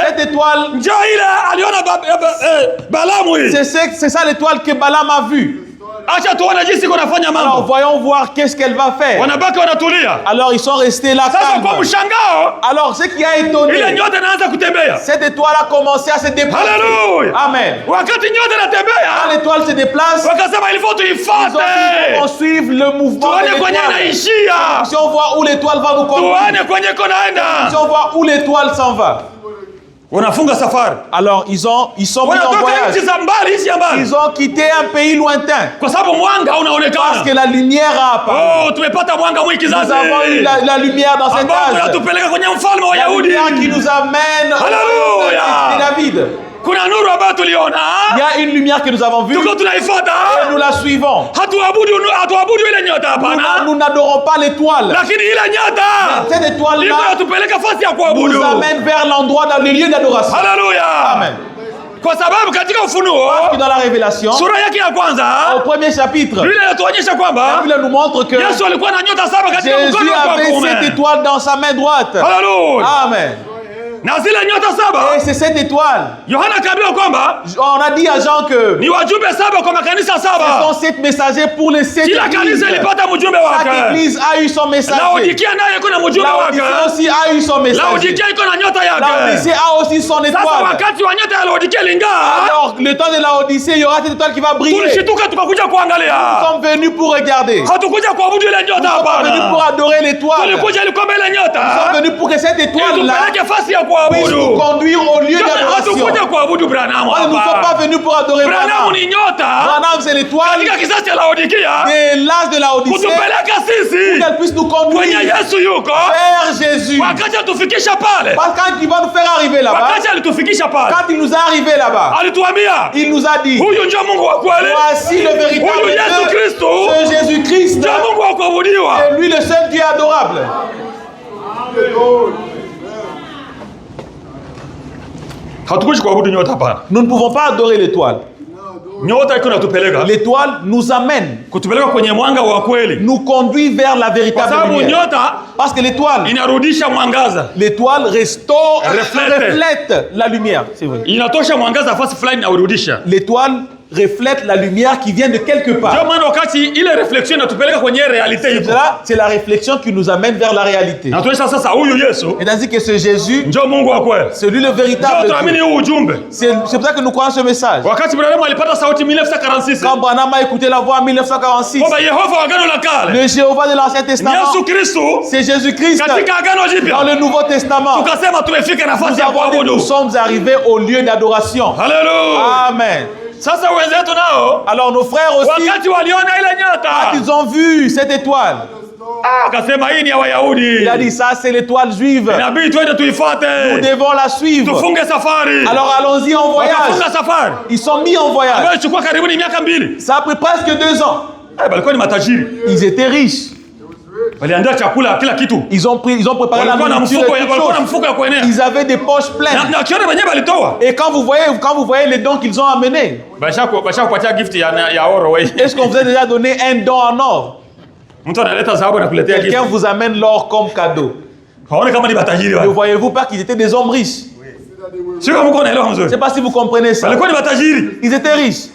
Cette étoile, c'est ça l'étoile que Balaam a vue. Alors voyons voir qu'est-ce qu'elle va faire. Alors ils sont restés là calmes. Alors ce qui a étonné, cette étoile a commencé à se déplacer. Amen. Quand l'étoile se déplace, ils ont dit qu'on suive le mouvement de l'étoile. Si on voit où l'étoile va nous conduire, si on voit où l'étoile s'en va. Alors ils sont mis en voyage. Ils ont quitté un pays lointain parce que la lumière a apparu. Nous avons eu la lumière dans cet âge. La lumière qui nous amène à David. Il y a une lumière que nous avons vue et nous la suivons. Nous n'adorons pas l'étoile. Cette étoile-là nous amène vers l'endroit, dans le lieu d'adoration. Amen. Parce que dans la révélation, au premier chapitre, la Bible nous montre que Jésus avait cette étoile dans sa main droite. Amen. Et c'est cette étoile. On a dit à Jean que ce sont 7 messagers pour les 7 églises. Chaque église a eu son messager. Laodicée aussi a eu son messager. Laodicée a aussi son étoile. Alors le temps de Laodicée, il y aura cette étoile qui va briller. Nous sommes venus pour regarder. Nous sommes pas venus pour adorer l'étoile. Nous sommes venus pour que cette étoile-là puisse nous conduire au lieu d'adoration. Nous ne sommes pas venus pour adorer Branham. Branham, c'est l'étoile de l'âge de Laodicée pour qu'elle puisse nous conduire vers Jésus. Parce que quand il va nous faire arriver là-bas, quand il nous est arrivé là-bas, il nous a dit, voici le véritable Dieu, ce Jésus-Christ, c'est lui le seul Dieu adorable. Nous ne pouvons pas adorer l'étoile. L'étoile nous amène, nous conduit vers la véritable lumière. Parce que l'étoile restaure, reflète la lumière. C'est vrai. L'étoile reflète la lumière qui vient de quelque part. C'est la réflexion qui nous amène vers la réalité. Et tandis que ce Jésus, c'est lui le véritable Dieu. C'est pour ça que nous croyons ce message. Quand Branham a écouté la voix en 1946, le Jéhovah de l'Ancien Testament, c'est Jésus-Christ. Dans le Nouveau Testament, nous sommes arrivés au lieu d'adoration. Amen. Alors nos frères aussi, quand ils ont vu cette étoile, il a dit ça c'est l'étoile juive. Nous devons la suivre. Alors allons-y en voyage. Ils sont mis en voyage. Ça a pris presque 2 ans. Ils étaient riches. Ils ont préparé la nourriture et toutes choses. Ils avaient des poches pleines. Et quand vous voyez les dons qu'ils ont amenés, est-ce qu'on vous a déjà donné un don en or? Quelqu'un vous amène l'or comme cadeau. Ne voyez-vous pas qu'ils étaient des hommes riches? Je ne sais pas si vous comprenez ça. Ils étaient riches.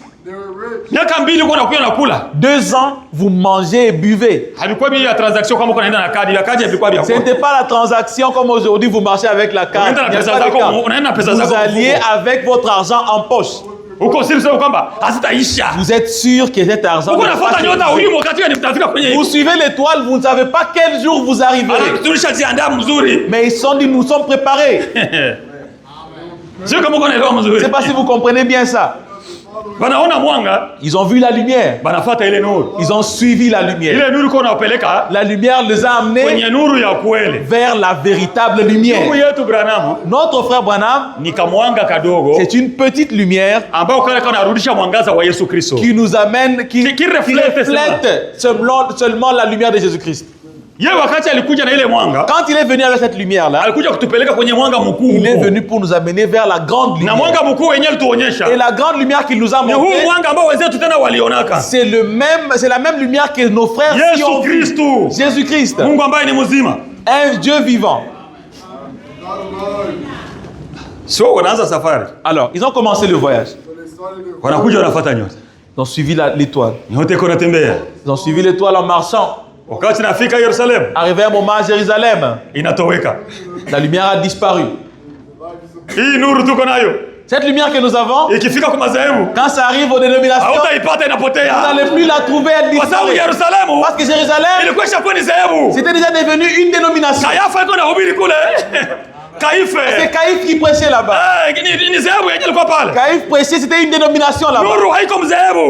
2 ans, vous mangez et buvez. Ce n'était pas la transaction comme aujourd'hui, vous marchez avec la carte. Vous alliez avec votre argent en poche. Vous êtes sûr que cet argent vous suivez l'étoile, vous ne savez pas quel jour vous arriverez. Mais ils sont dit, nous sommes préparés. Je ne sais pas si vous comprenez bien ça. Ils ont vu la lumière. Ils ont suivi la lumière. La lumière les a amenés vers la véritable lumière. Notre frère Branham, c'est une petite lumière qui nous amène, qui reflète seulement la lumière de Jésus-Christ. Quand il est venu avec cette lumière-là, il est venu pour nous amener vers la grande lumière. Et la grande lumière qu'il nous a montrée, c'est la même lumière que nos frères ont vue. Jésus-Christ, un Dieu vivant. Alors, ils ont commencé le voyage. Ils ont suivi l'étoile. Ils ont suivi l'étoile en marchant. Arrivé un moment à Jérusalem, la lumière a disparu. Cette lumière que nous avons, quand ça arrive aux dénominations, vous n'allez plus la trouver, elle disparaît. Parce que Jérusalem, c'était déjà devenu une dénomination. C'est Caïphe qui prêchait là-bas. Caïphe prêchait, c'était une dénomination là-bas.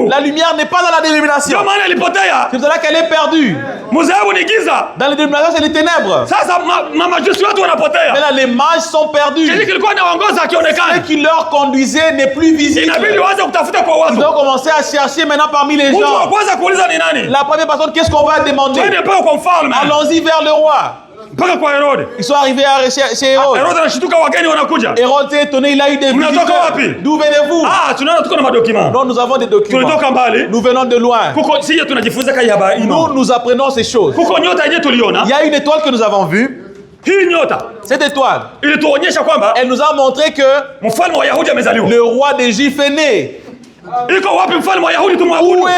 La lumière n'est pas dans la dénomination. C'est pour cela qu'elle est perdue. Dans les dénominations, c'est les ténèbres. Mais là, les mages sont perdus. Ce qui leur conduisait n'est plus visible. Ils ont commencé à chercher maintenant parmi les gens. La première personne, qu'est-ce qu'on va demander? Allons-y vers le roi. Ils sont arrivés chez Hérode. Hérode s'est étonné, il a eu des visiteurs. D'où venez-vous? Non, nous avons des documents. Nous venons de loin. Nous apprenons ces choses. Il y a une étoile que nous avons vue. Cette étoile, elle nous a montré que le roi des Juifs est né. Où est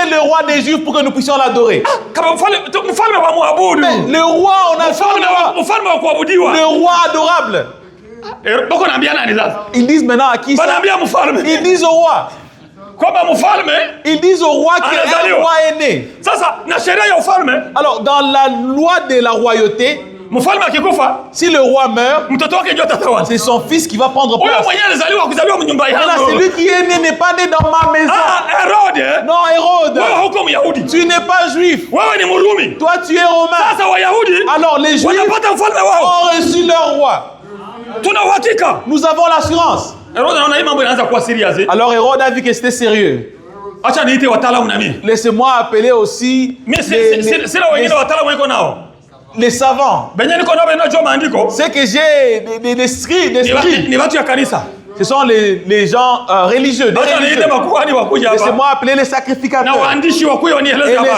le roi des Juifs pour que nous puissions l'adorer? Mais le roi, on a fait le roi adorable. Ils disent maintenant à qui ça? Ils disent au roi. Ils disent au roi qu'un roi est né. Alors dans la loi de la royauté, si le roi meurt, c'est son fils qui va prendre place. C'est lui qui est né, n'est pas né dans ma maison. Non, Hérode, tu n'es pas juif. Toi, tu es romain. Alors les juifs ont reçu leur roi. Nous avons l'assurance. Alors Hérode a vu que c'était sérieux. Laissez-moi appeler aussi les savants. C'est que j'ai des scribes. Ce sont les gens religieux. Laissez-moi appeler les sacrificateurs et les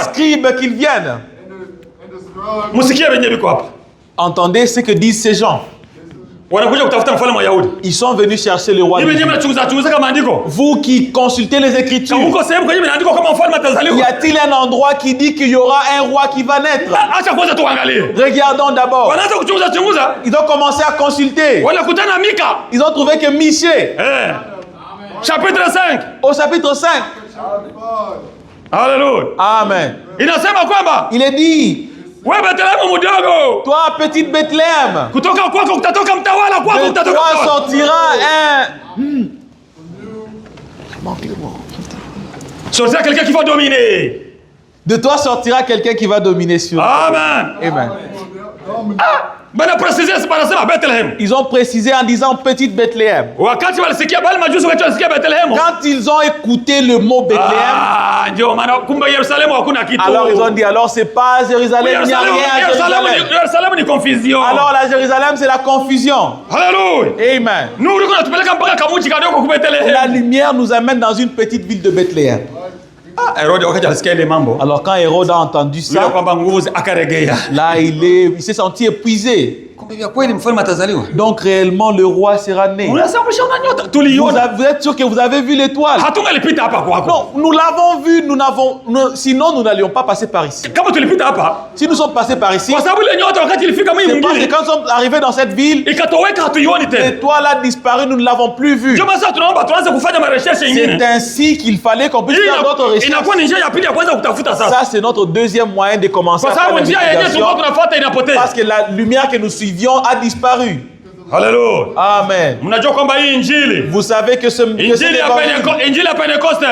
scribes qu'ils viennent. Entendez ce que disent ces gens. Ils sont venus chercher le roi. Vous qui consultez les Écritures, y a-t-il un endroit qui dit qu'il y aura un roi qui va naître? Regardons d'abord. Ils ont commencé à consulter. Ils ont trouvé que Michée, chapitre 5. Au chapitre 5. Alléluia. Amen. Il est dit, toi, petite Bethléem, de toi sortira sortira quelqu'un qui va dominer. De toi sortira quelqu'un qui va dominer sur. Amen. Amen. Ils ont précisé en disant petite Bethléem. Quand ils ont écouté le mot Bethléem, alors ils ont dit, alors c'est pas à Jérusalem, il n'y a rien à Jérusalem. Alors la Jérusalem, c'est la confusion. Alléluia. Amen. La lumière nous amène dans une petite ville de Bethléem. Alors quand Hérode a entendu ça, là il s'est senti épuisé. Donc réellement le roi sera né. Vous êtes sûr que vous avez vu l'étoile? Non, nous l'avons vu, sinon nous n'allions pas passer par ici. Si nous sommes passés par ici, c'est parce que quand nous sommes arrivés dans cette ville, l'étoile a disparu, nous ne l'avons plus vue. C'est ainsi qu'il fallait qu'on puisse faire d'autres recherches. Ça c'est notre deuxième moyen de commencer à faire l'investigation, parce que la lumière que nous suivions a disparu. Alléluia. Amen. Vous savez que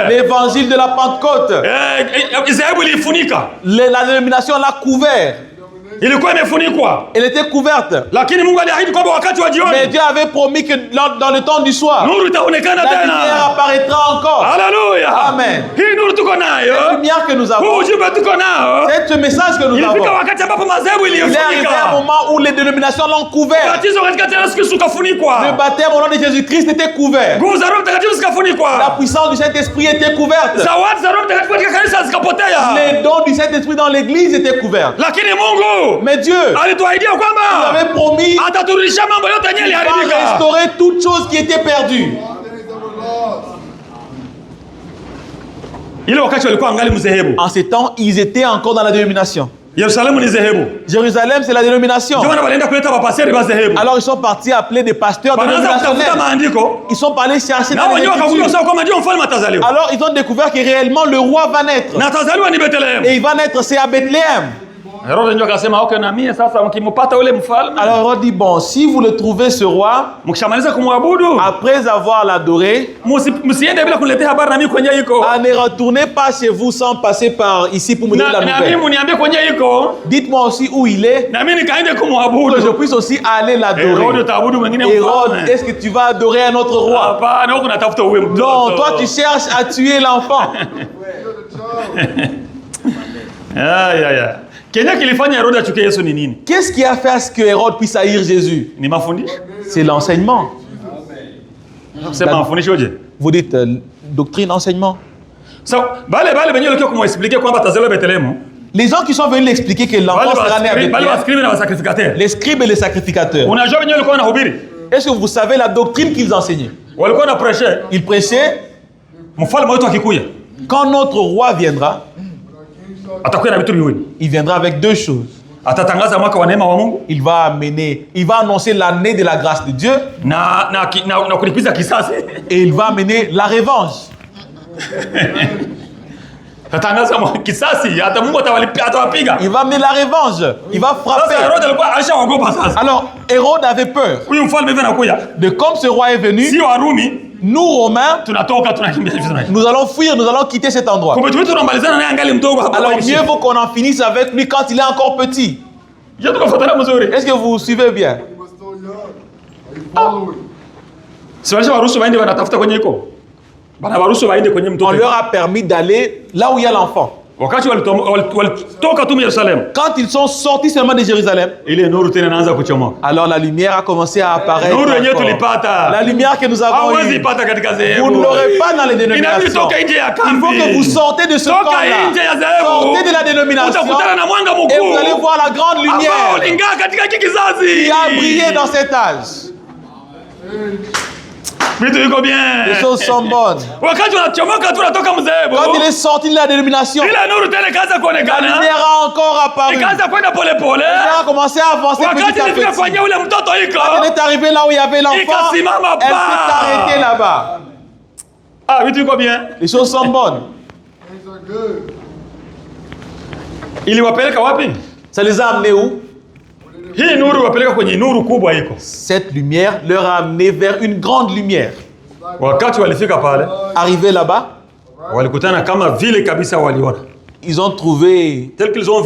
l'évangile de la Pentecôte, la dénomination l'a couvert. Elle était couverte. Mais Dieu avait promis que dans le temps du soir, la lumière apparaîtra encore. Alléluia. Amen. Cette lumière que nous avons, c'est ce message que nous avons. Il est arrivé un moment où les dénominations l'ont couvert. Le baptême au nom de Jésus-Christ était couvert. La puissance du Saint-Esprit était couverte. Les dons du Saint-Esprit dans l'église étaient couverts. Mais Dieu avait promis de restaurer toutes choses qui étaient perdues. En ces temps, ils étaient encore dans la dénomination. Jérusalem, c'est la dénomination. Alors ils sont partis appeler des pasteurs dénominationnels. Ils sont allés chercher dans les Écritures. Alors ils ont découvert que réellement le roi va naître. Et il va naître, c'est à Bethléem. Alors Hérode dit, bon, si vous le trouvez ce roi, après avoir l'adoré, ne retournez pas chez vous sans passer par ici pour me donner la nouvelle. Dites-moi aussi où il est, pour que je puisse aussi aller l'adorer. Hérode, est-ce que tu vas adorer un autre roi? Non, toi tu cherches à tuer l'enfant. Qu'est-ce qui a fait à ce que Hérode puisse haïr Jésus? C'est l'enseignement. Vous dites doctrine, enseignement. Les gens qui sont venus l'expliquer que l'enfant sera né à Bethléem, les scribes et les sacrificateurs. Est-ce que vous savez la doctrine qu'ils enseignaient? Ils prêchaient, quand notre roi viendra, il viendra avec deux choses. Il va annoncer l'année de la grâce de Dieu. Et il va amener la revanche. Il va amener la revanche. Il va frapper. Alors, Hérode avait peur de comme ce roi est venu. Nous, Romains, nous allons fuir, nous allons quitter cet endroit. Alors, mieux vaut qu'on en finisse avec lui quand il est encore petit. Est-ce que vous suivez bien? On leur a permis d'aller là où il y a l'enfant. Quand ils sont sortis seulement de Jérusalem, alors la lumière a commencé à apparaître. La lumière que nous avons eue, vous ne l'aurez pas dans les dénominations. Il faut que vous sortez de ce camp-là. Sortez de la dénomination et vous allez voir la grande lumière qui a brillé dans cet âge. Les choses sont bonnes. Quand il est sorti de la dénomination, la lumière a encore apparu. La lumière a commencé à avancer petit à petit. Quand elle est arrivée là où il y avait l'enfant, elle s'est arrêtée là-bas. Les choses sont bonnes. Ça les a amenés où? Cette lumière leur a amené vers une grande lumière. Arrivés là-bas, ils ont trouvé tel qu'ils ont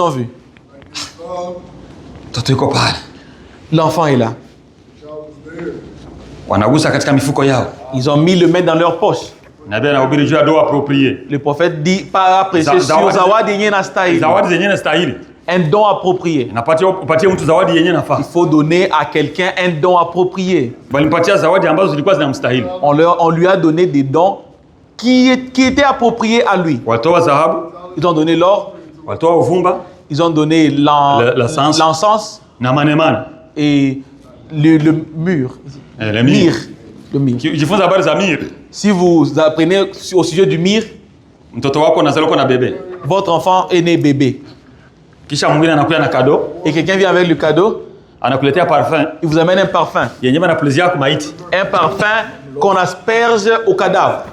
vu. L'enfant est là. Ils ont mis le main dans leur poche. Le prophète dit pas apprécier sur zawadi yenye nastahili. Un don approprié. Il faut donner à quelqu'un un don approprié. On lui a donné des dons qui étaient appropriés à lui. Ils ont donné l'or. Ils ont donné l'encens. Et le mur. Le myrrhe. Si vous apprenez au sujet du myrrhe, votre enfant est né bébé. Et quelqu'un vient avec le cadeau. Il vous amène un parfum. Un parfum qu'on asperge au cadavre.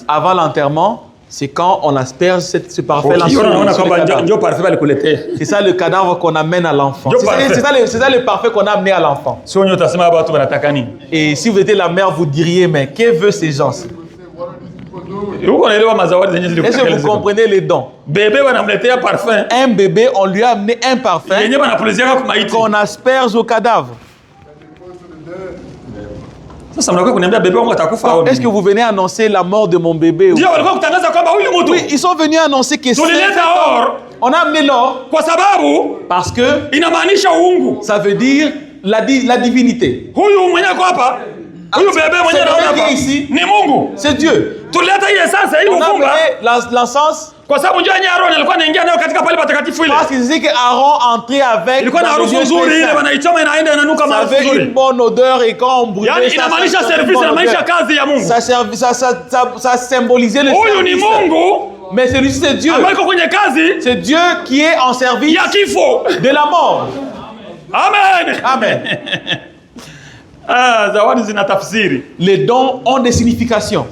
Avant l'enterrement, c'est quand on asperge ce parfum-là sur le cadavre. C'est ça le cadavre qu'on amène à l'enfant. C'est ça le parfum qu'on a amené à l'enfant. Et si vous étiez la mère, vous diriez, mais que veut ces gens-ci? Est-ce que vous comprenez les dons? Un bébé, on lui a amené un parfum qu'on asperge au cadavre. Est-ce que vous venez annoncer la mort de mon bébé? Oui, ils sont venus annoncer que c'est on a amené l'or parce que ça veut dire la divinité. Ici, c'est Dieu. On a amené l'encens parce qu'il disait qu'Aaron entrait avec ça avait une bonne odeur et quand on brûlait ça symbolisait le service. Mais celui-ci c'est Dieu. C'est Dieu qui est en service de la mort. Amen. Amen. Les dons ont des significations.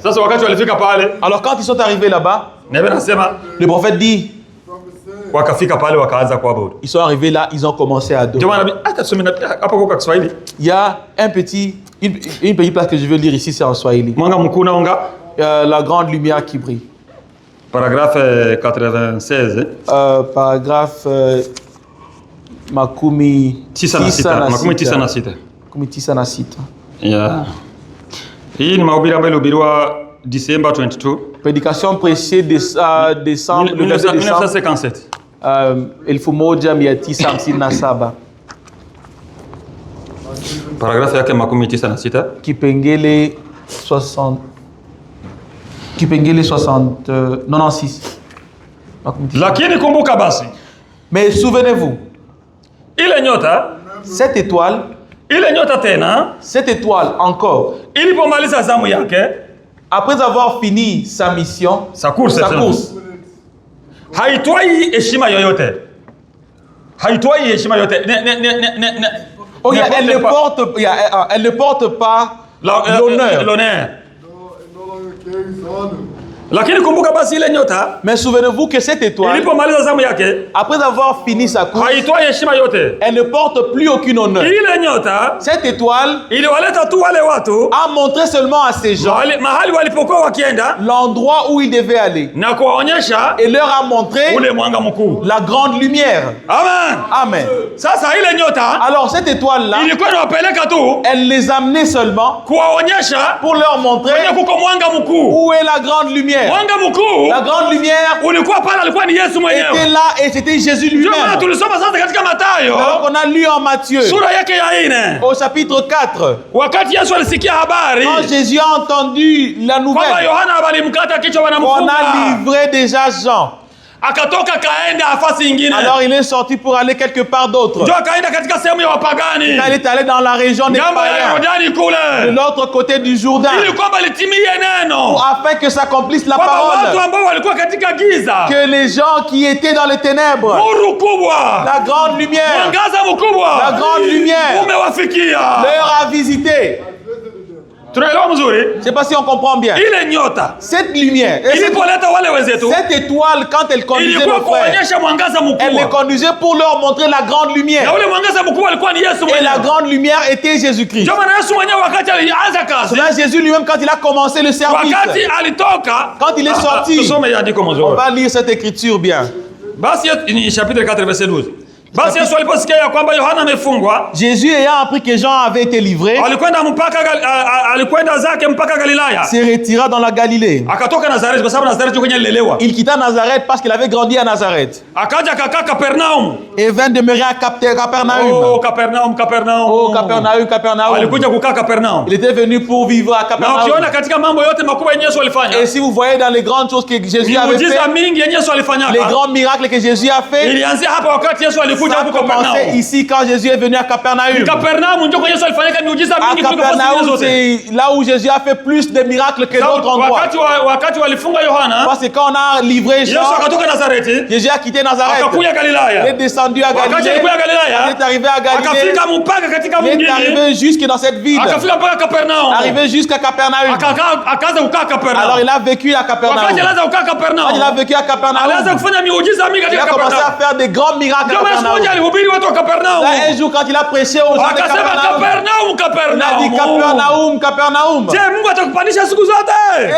Alors quand ils sont arrivés là-bas, le prophète dit, ils sont arrivés là, ils ont commencé à adorer. Il y a une petite place que je veux lire ici, c'est en Swahili. La grande lumière qui brille. Paragraphe 96. Paragraphe makumi tisa na sita. Yeah. Hii ni mahubiri ambayo ilihubiriwa December 22. Prédication prêchée décembre 1957. 1957. Paragrafu yake 96. Kipengele 96. Lakini kumbuka basi. Mais souvenez-vous. Ile nyota, cette étoile, ile nyota tena, cette étoile encore, ilipomaliza zamu yake, après avoir fini sa mission, sa course, haitwai heshima yoyote. Haitwai heshima yoyote. Elle ne porte pas l'honneur. Lakini kumbuka basi ile nyota, mais souvenez-vous que cette étoile, ilipomaliza zamu yake, après avoir fini sa course, haitoi heshima yote. Elle ne porte plus aucun honneur. Ile nyota, cette étoile, iliwaleta tu wale watu, a montré seulement à ces gens mahali walipokuwa wakienda, l'endroit où ils devaient aller, na kuwaonyesha, et leur a montré ule mwanga mkuu, la grande lumière. Amen. Amen. Sasa ile nyota, alors cette étoile là, ilikuwa inawapeleka tu, elle les amenait seulement kuwaonyesha, pour leur montrer où est la grande lumière. Mwanga mkuu, la grande lumière, ulikuwa pale, alikuwa ni Yesu mwenyewe, était là et c'était Jésus lui-même. Ndio tulisoma sasa katika Mathayo, alors qu'on a lu en Matthieu, sura yake ya 4, au chapitre 4, wakati Yesu alisikia habari, quand Jésus a entendu la nouvelle, kwamba Yohana walimkata kichwa wanamfunga, on a livré déjà Jean, akatoka kaenda afasi nyingine. Alors il est sorti pour aller quelque part d'autre. Ndio akaenda katika sehemu ya wapagani. Il est allé dans la région des païens, de l'autre côté du Jourdain, ili kwamba litimie neno, afin que s'accomplisse la parole, watu ambao walikuwa katika giza, que les gens qui étaient dans les ténèbres, nuru kubwa, la grande lumière, mwangaza mkubwa, la grande lumière, umewafikia, leur a visité. Je sais pas si on comprend bien. Cette lumière, cette étoile, quand elle conduisait nos frères, elle les conduisait pour leur montrer la grande lumière. Et la grande lumière était Jésus-Christ. Jésus lui-même, quand il a commencé le service, quand il est sorti, on va lire cette écriture bien. Chapitre 4, verset 12. Basi Yesu aliposikia ya kwamba Yohana amefungwa, Jésus ayant appris que Jean avait été livré, alikwenda zake mpaka Galilaya, se retira dans la Galilée. Akatoka Nazareth kwa sababu Nazareth kwenye lelelewa. Il quitta Nazareth parce qu'il avait grandi à Nazareth. Akaja kaka Capernaum. Et vint demeurer à Capernaum. Oh Capernaum, Capernaum. Oh Capernaum, Capernaum. Alikuja kukaa Capernaum. Il était venu pour vivre à Capernaum. Na ukiona katika mambo yote makubwa yenye Yesu alifanya. Et si vous voyez dans les grandes choses que Jésus avait fait, les grands miracles que Jésus a fait, ilianzia hapa wakati Yesu alikuja huko Capernaum. Ici quand Jésus est venu à Capernaum. Capernaum ndio Yesu alifanya miujiza mingi kuliko Capernaum, c'est là où Jésus a fait plus de miracles que d'autres endroits. Wakati walifunga Yohana, parce que quand on a livré Jean, Yesu akatoka Nazareth, Jésus a quitté Nazareth, akakuja Galilaya, il est descendu à Galilée, il est arrivé à Galilée, akafika mpaka katika mjini, il est arrivé jusque dans cette ville, akafika mpaka Capernaum, arrivé jusqu'à Capernaum, akaanza kukaa Capernaum. Alors il a vécu à Capernaum. Wakati alianza kukaa Capernaum, il a vécu à Capernaum, alianza kufanya miujiza mingi katika Capernaum, il a commencé à faire des grands miracles à Capernaum. Alihubiri watu wa Capernaum. Là, un jour quand il a prêché aux gens de Capernaum, il a dit Capernaum, Capernaum. Mungu atakupandisha siku zote.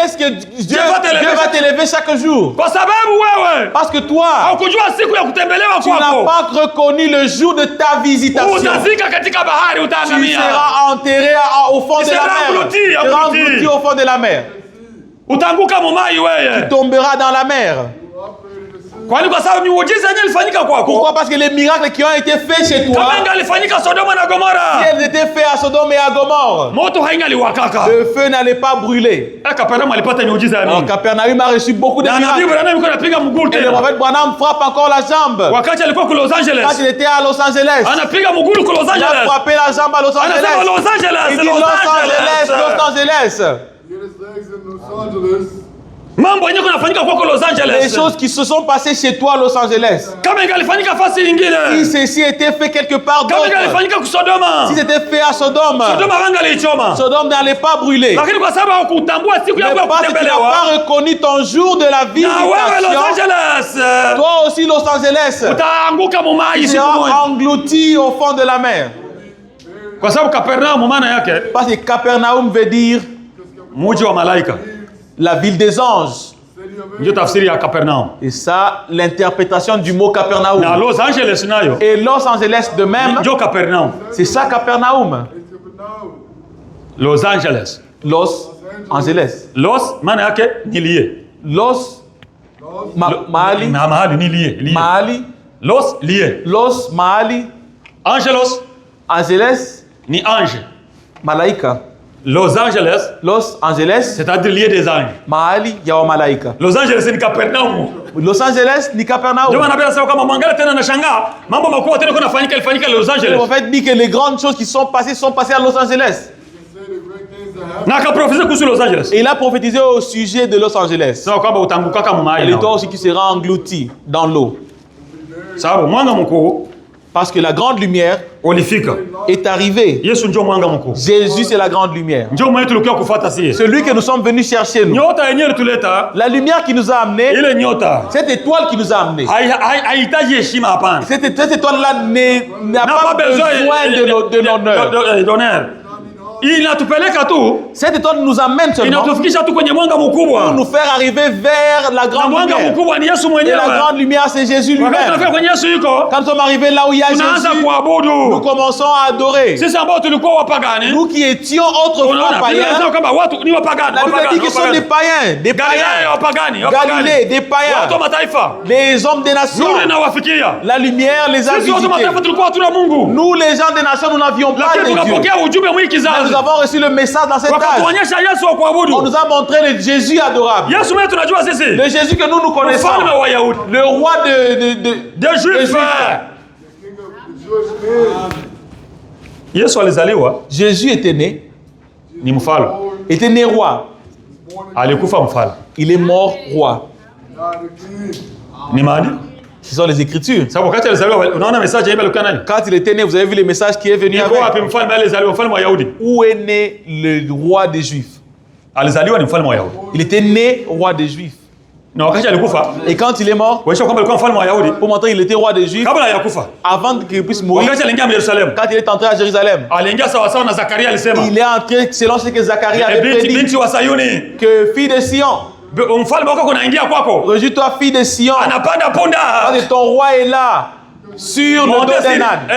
Est-ce que Dieu va t'élever chaque jour? Kwa sababu wewe, parce que toi, haukujua siku ya kutembelewa kwako. Tu n'as pas reconnu le jour de ta visitation. Utazika katika bahari, utaangamia. Tu seras enterré au fond de la mer. Tu seras englouti au fond de la mer. Utanguka mumai wewe. Tu tomberas dans la mer. Kwa sababu miujiza yenyewe ilifanyika kwako. Pourquoi? Parce que les miracles qui ont été faits chez toi, kama ingalifanyika Sodoma na Gomora, si elles étaient faits à Sodome et à Gomorrhe, moto haingaliwakaka, le feu n'allait pas brûler. Capernaum alipata miujiza mingi. Capernaum a reçu beaucoup de miracles. Et le prophète Branham frappe encore la jambe. Wakati alikuwa ku Los Angeles, quand il était à Los Angeles, anapiga mguu ku Los Angeles, il a frappé la jambe à Los Angeles. Anasema Los Angeles, il dit Los Angeles. Mambo yenyewe kunafanyika kwako Los Angeles. Les choses qui se sont passées chez toi Los Angeles. Kama ingalifanyika fasi nyingine. Si ceci était fait quelque part d'autre. Kama ingalifanyika ku Sodoma. Si c'était fait à Sodome. Sodoma hangalichoma. Sodome n'allait pas brûler. Lakini kwa sababu hukutambua siku yako ya kutembelewa. Tu n'as pas reconnu ton jour de la visitation. Na wewe Los Angeles. Toi aussi Los Angeles. Utaanguka mumaji siku moja. Englouti au fond de la mer. Kwa sababu Capernaum maana yake. Parce que Capernaum veut dire mji wa malaika. La ville des anges. Et ça, l'interprétation du mot Capernaum. Et Los Angeles de même. C'est ça Capernaum. Los Angeles. Los Angeles. Los manake ni lié. Los mahali. Mahali ni lié. Mahali. Los lié. Los mahali. Angelos. Angeles. Ni ange. Malaika. Los Angeles, c'est-à-dire lié des anges. Mahali ya wa malaika. Los Angeles ni Capernaum. Los Angeles ni Capernaum. Ndio maana Biblia inasema kama mwangalia tena nashangaa mambo makubwa tena kunafanyika ilifanyika Los Angeles. Le prophète dit que les grandes choses qui sont passées à Los Angeles. Na akaprophétiser kuhusu Los Angeles. Et il a prophétisé au sujet de Los Angeles. Sasa kwamba utanguka kama maji. Et toi aussi qui sera englouti dans l'eau. Sababu mwanga mkuu, parce que la grande lumière est arrivé. Jésus, c'est la grande lumière. Celui que nous sommes venus chercher, nous. La lumière qui nous a amenés, cette étoile qui nous a amenés. Cette étoile-là n'a pas besoin de l'honneur. Cette étoile nous amène seulement pour nous faire arriver vers la grande lumière. Et la grande lumière, c'est Jésus lui-même. Quand nous sommes arrivés là où il y a Jésus, nous commençons à adorer. Nous qui étions autrefois païens, la Bible dit qu'ils sont des païens, Galilée, des païens, les hommes des nations. La lumière les a visités. Nous, les gens des nations, nous n'avions pas de Dieu. Nous avons reçu le message dans cette âge. On nous a montré le Jésus adorable. Le Jésus que nous connaissons. Le roi des Juifs. Jésus était né. Était né roi. Il est mort roi. Ce sont les Écritures. Quand il était né, vous avez vu le message qui est venu avec. Où est né le roi des Juifs? Il était né roi des Juifs. Et quand il est mort, pour montrer qu'il était roi des Juifs, avant qu'il puisse mourir, quand il est entré à Jérusalem, il est entré selon ce que Zacharie avait prédit, que fille de Sion, rejette-toi, fille de Sion, parce que ton roi est là, sur le dos d'un âne,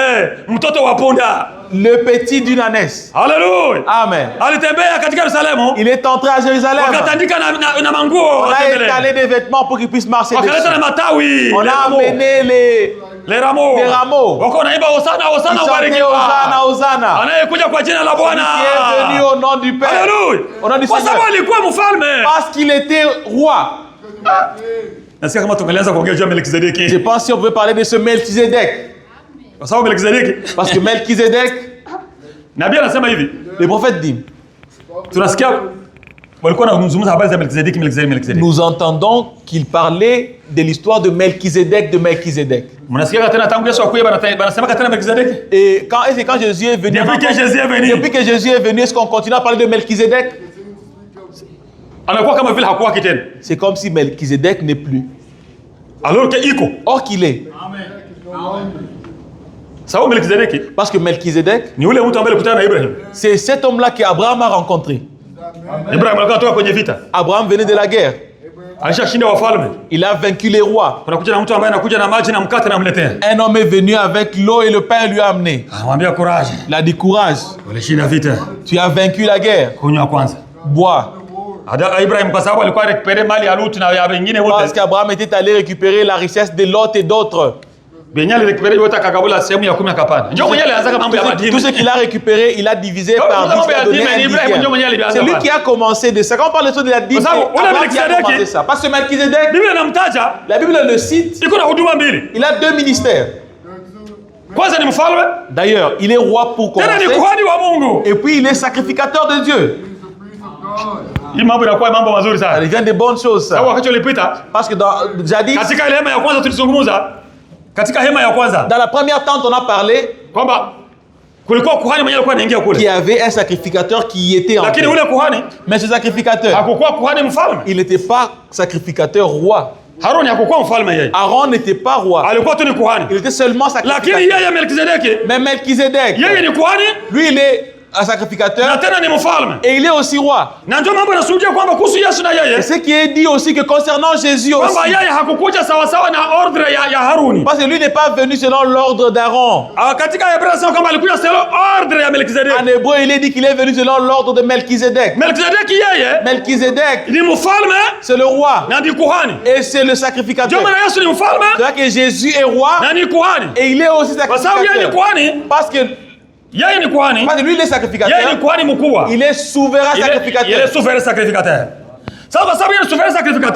le petit d'une ânesse. Alléluia. Amen. Il est entré à Jérusalem. On a étalé des vêtements pour qu'il puisse marcher dessus. On a amené les rameaux. Ils chantaient Hosanna, Hosanna. Qui est venu au nom du Père. Au nom du Seigneur. Parce qu'il était roi. Je pense si on pouvait parler de ce Melchizedek. Parce que Melchizedek, le prophète dit, nous entendons qu'il parlait de l'histoire de Melchizedek. Et quand Jésus est venu, depuis que Jésus est venu, est-ce qu'on continue à parler de Melchizedek? C'est comme si Melchizedek n'est plus. Or qu'il est. Parce que Melchizedek, c'est cet homme-là qu'Abraham a rencontré. Abraham venait de la guerre. Il a vaincu les rois. Un homme est venu avec l'eau et le pain lui a amené. Il a dit courage. Tu as vaincu la guerre. Bois. Parce qu'Abraham était allé récupérer la richesse de Lot et d'autres. Tout ce qu'il a récupéré, il a divisé par 10. C'est lui qui a commencé de ça. Quand on parle de la division, Abraham qui a commencé ça. Parce que Melchizedek, la Bible le cite, il a 2 ministères. D'ailleurs, il est roi pour commencer. Et puis il est sacrificateur de Dieu. Ça devient de bonnes choses, ça. Parce que jadis, dans la première tente, on a parlé qu'il y avait un sacrificateur qui était en paix. Mais ce sacrificateur, il n'était pas sacrificateur roi. Aaron n'était pas roi. Il était seulement sacrificateur. Mais Melchizedek, lui, il est un sacrificateur et il est aussi roi. Et ce qui est dit aussi que concernant Jésus aussi, parce que lui n'est pas venu selon l'ordre d'Aaron. En hébreu, il est dit qu'il est venu selon l'ordre de Melchizedek. Melchizedek, c'est le roi et c'est le sacrificateur. C'est-à-dire que Jésus est roi et il est aussi sacrificateur. Parce que lui, il est sacrificateur. Il est souverain sacrificateur.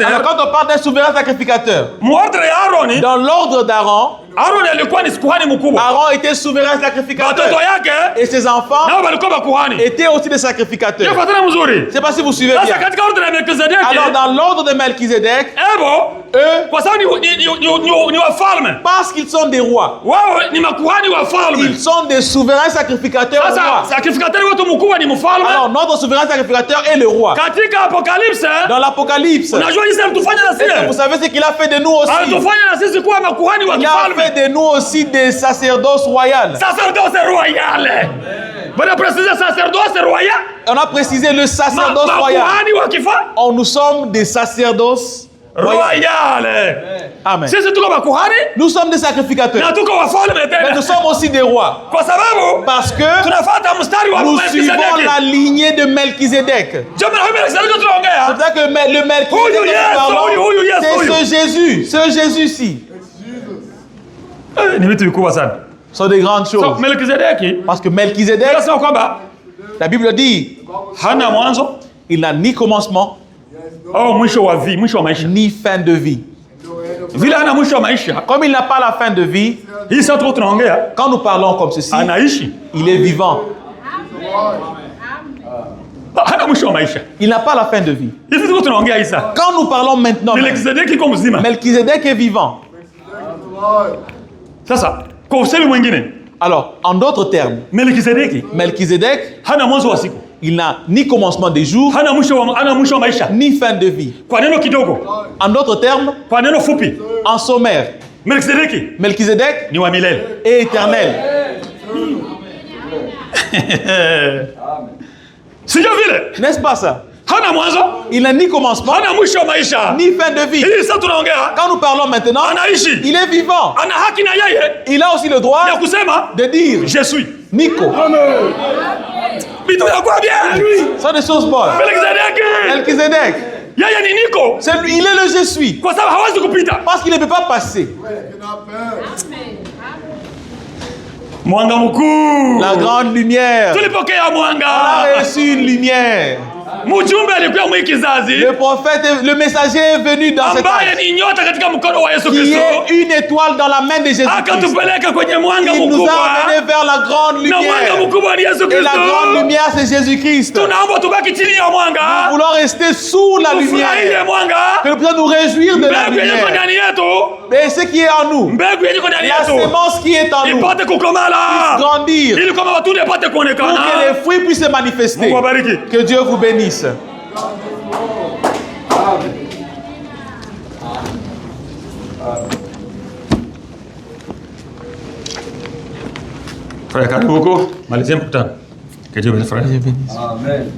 Alors, quand on parle d'un souverain sacrificateur, dans l'ordre d'Aaron, Aaron alikuwa ni kuhani mkubwa. Aaron était souverain sacrificateur. Watoto yake et ses enfants nao walikuwa makuhani. Étaient aussi des sacrificateurs. Yafuatana mzuri. Je sais pas si vous suivez bien. Sasa katika ordre ya Melkizedeki. Alors dans l'ordre de Melchizedek, eux kwa sababu ni wafalme. Parce qu'ils sont des rois. Wao ni makuhani wafalme. Ils sont des souverains sacrificateurs. Sasa sacrificateur wetu mkubwa ni mfalme. Alors notre souverain sacrificateur est le roi. Katika Apocalypse, dans l'Apocalypse, unajua Yesu alitufanya na sisi. Vous savez ce qu'il a fait de nous aussi. Alitufanya na sisi kuwa makuhani wa kifalme. Il a fait de nous aussi des sacerdoces royales. Sacerdoce royale. On a précisé sacerdoce royal. On a précisé le sacerdoce royal. Nous sommes des sacerdoces royales. Amen. Nous sommes des sacrificateurs. Mais nous sommes aussi des rois. Parce que nous suivons la lignée de Melchizedek. C'est-à-dire que le Melchizedek, c'est ce Jésus. Ce Jésus-ci. Ce sont des grandes choses. Parce que Melchizedek, la Bible dit, il n'a ni commencement, ni fin de vie. Comme il n'a pas la fin de vie, quand nous parlons comme ceci, il est vivant. Il n'a pas la fin de vie. Quand nous parlons maintenant, Melchizedek est vivant. Alors, en d'autres termes, Melchizedek, il n'a ni commencement des jours, ni fin de vie. En d'autres termes, en sommaire, Melchizedek est éternel. N'est-ce pas ça? Il n'a ni commencement, ni fin de vie. Quand nous parlons maintenant, il est vivant. Il a aussi le droit de dire je suis Nico. Ce sont des choses bonnes. Melchizedek. Il est le je suis. Parce qu'il ne peut pas passer. La grande lumière. On a reçu une lumière. Le prophète, le messager est venu dans cette âge, qui est une étoile dans la main de Jésus-Christ. Il nous a amenés vers la grande lumière. Et la grande lumière, c'est Jésus-Christ. Nous voulons rester sous la lumière. Que nous puissions nous réjouir de la lumière. Mais ce qui est en nous, la sémence qui est en nous, puisse grandir. Pour que les fruits puissent se manifester. Que Dieu vous bénisse. Frère, karibu huko, malizia mkutano. Que Dieu bénisse. Amen.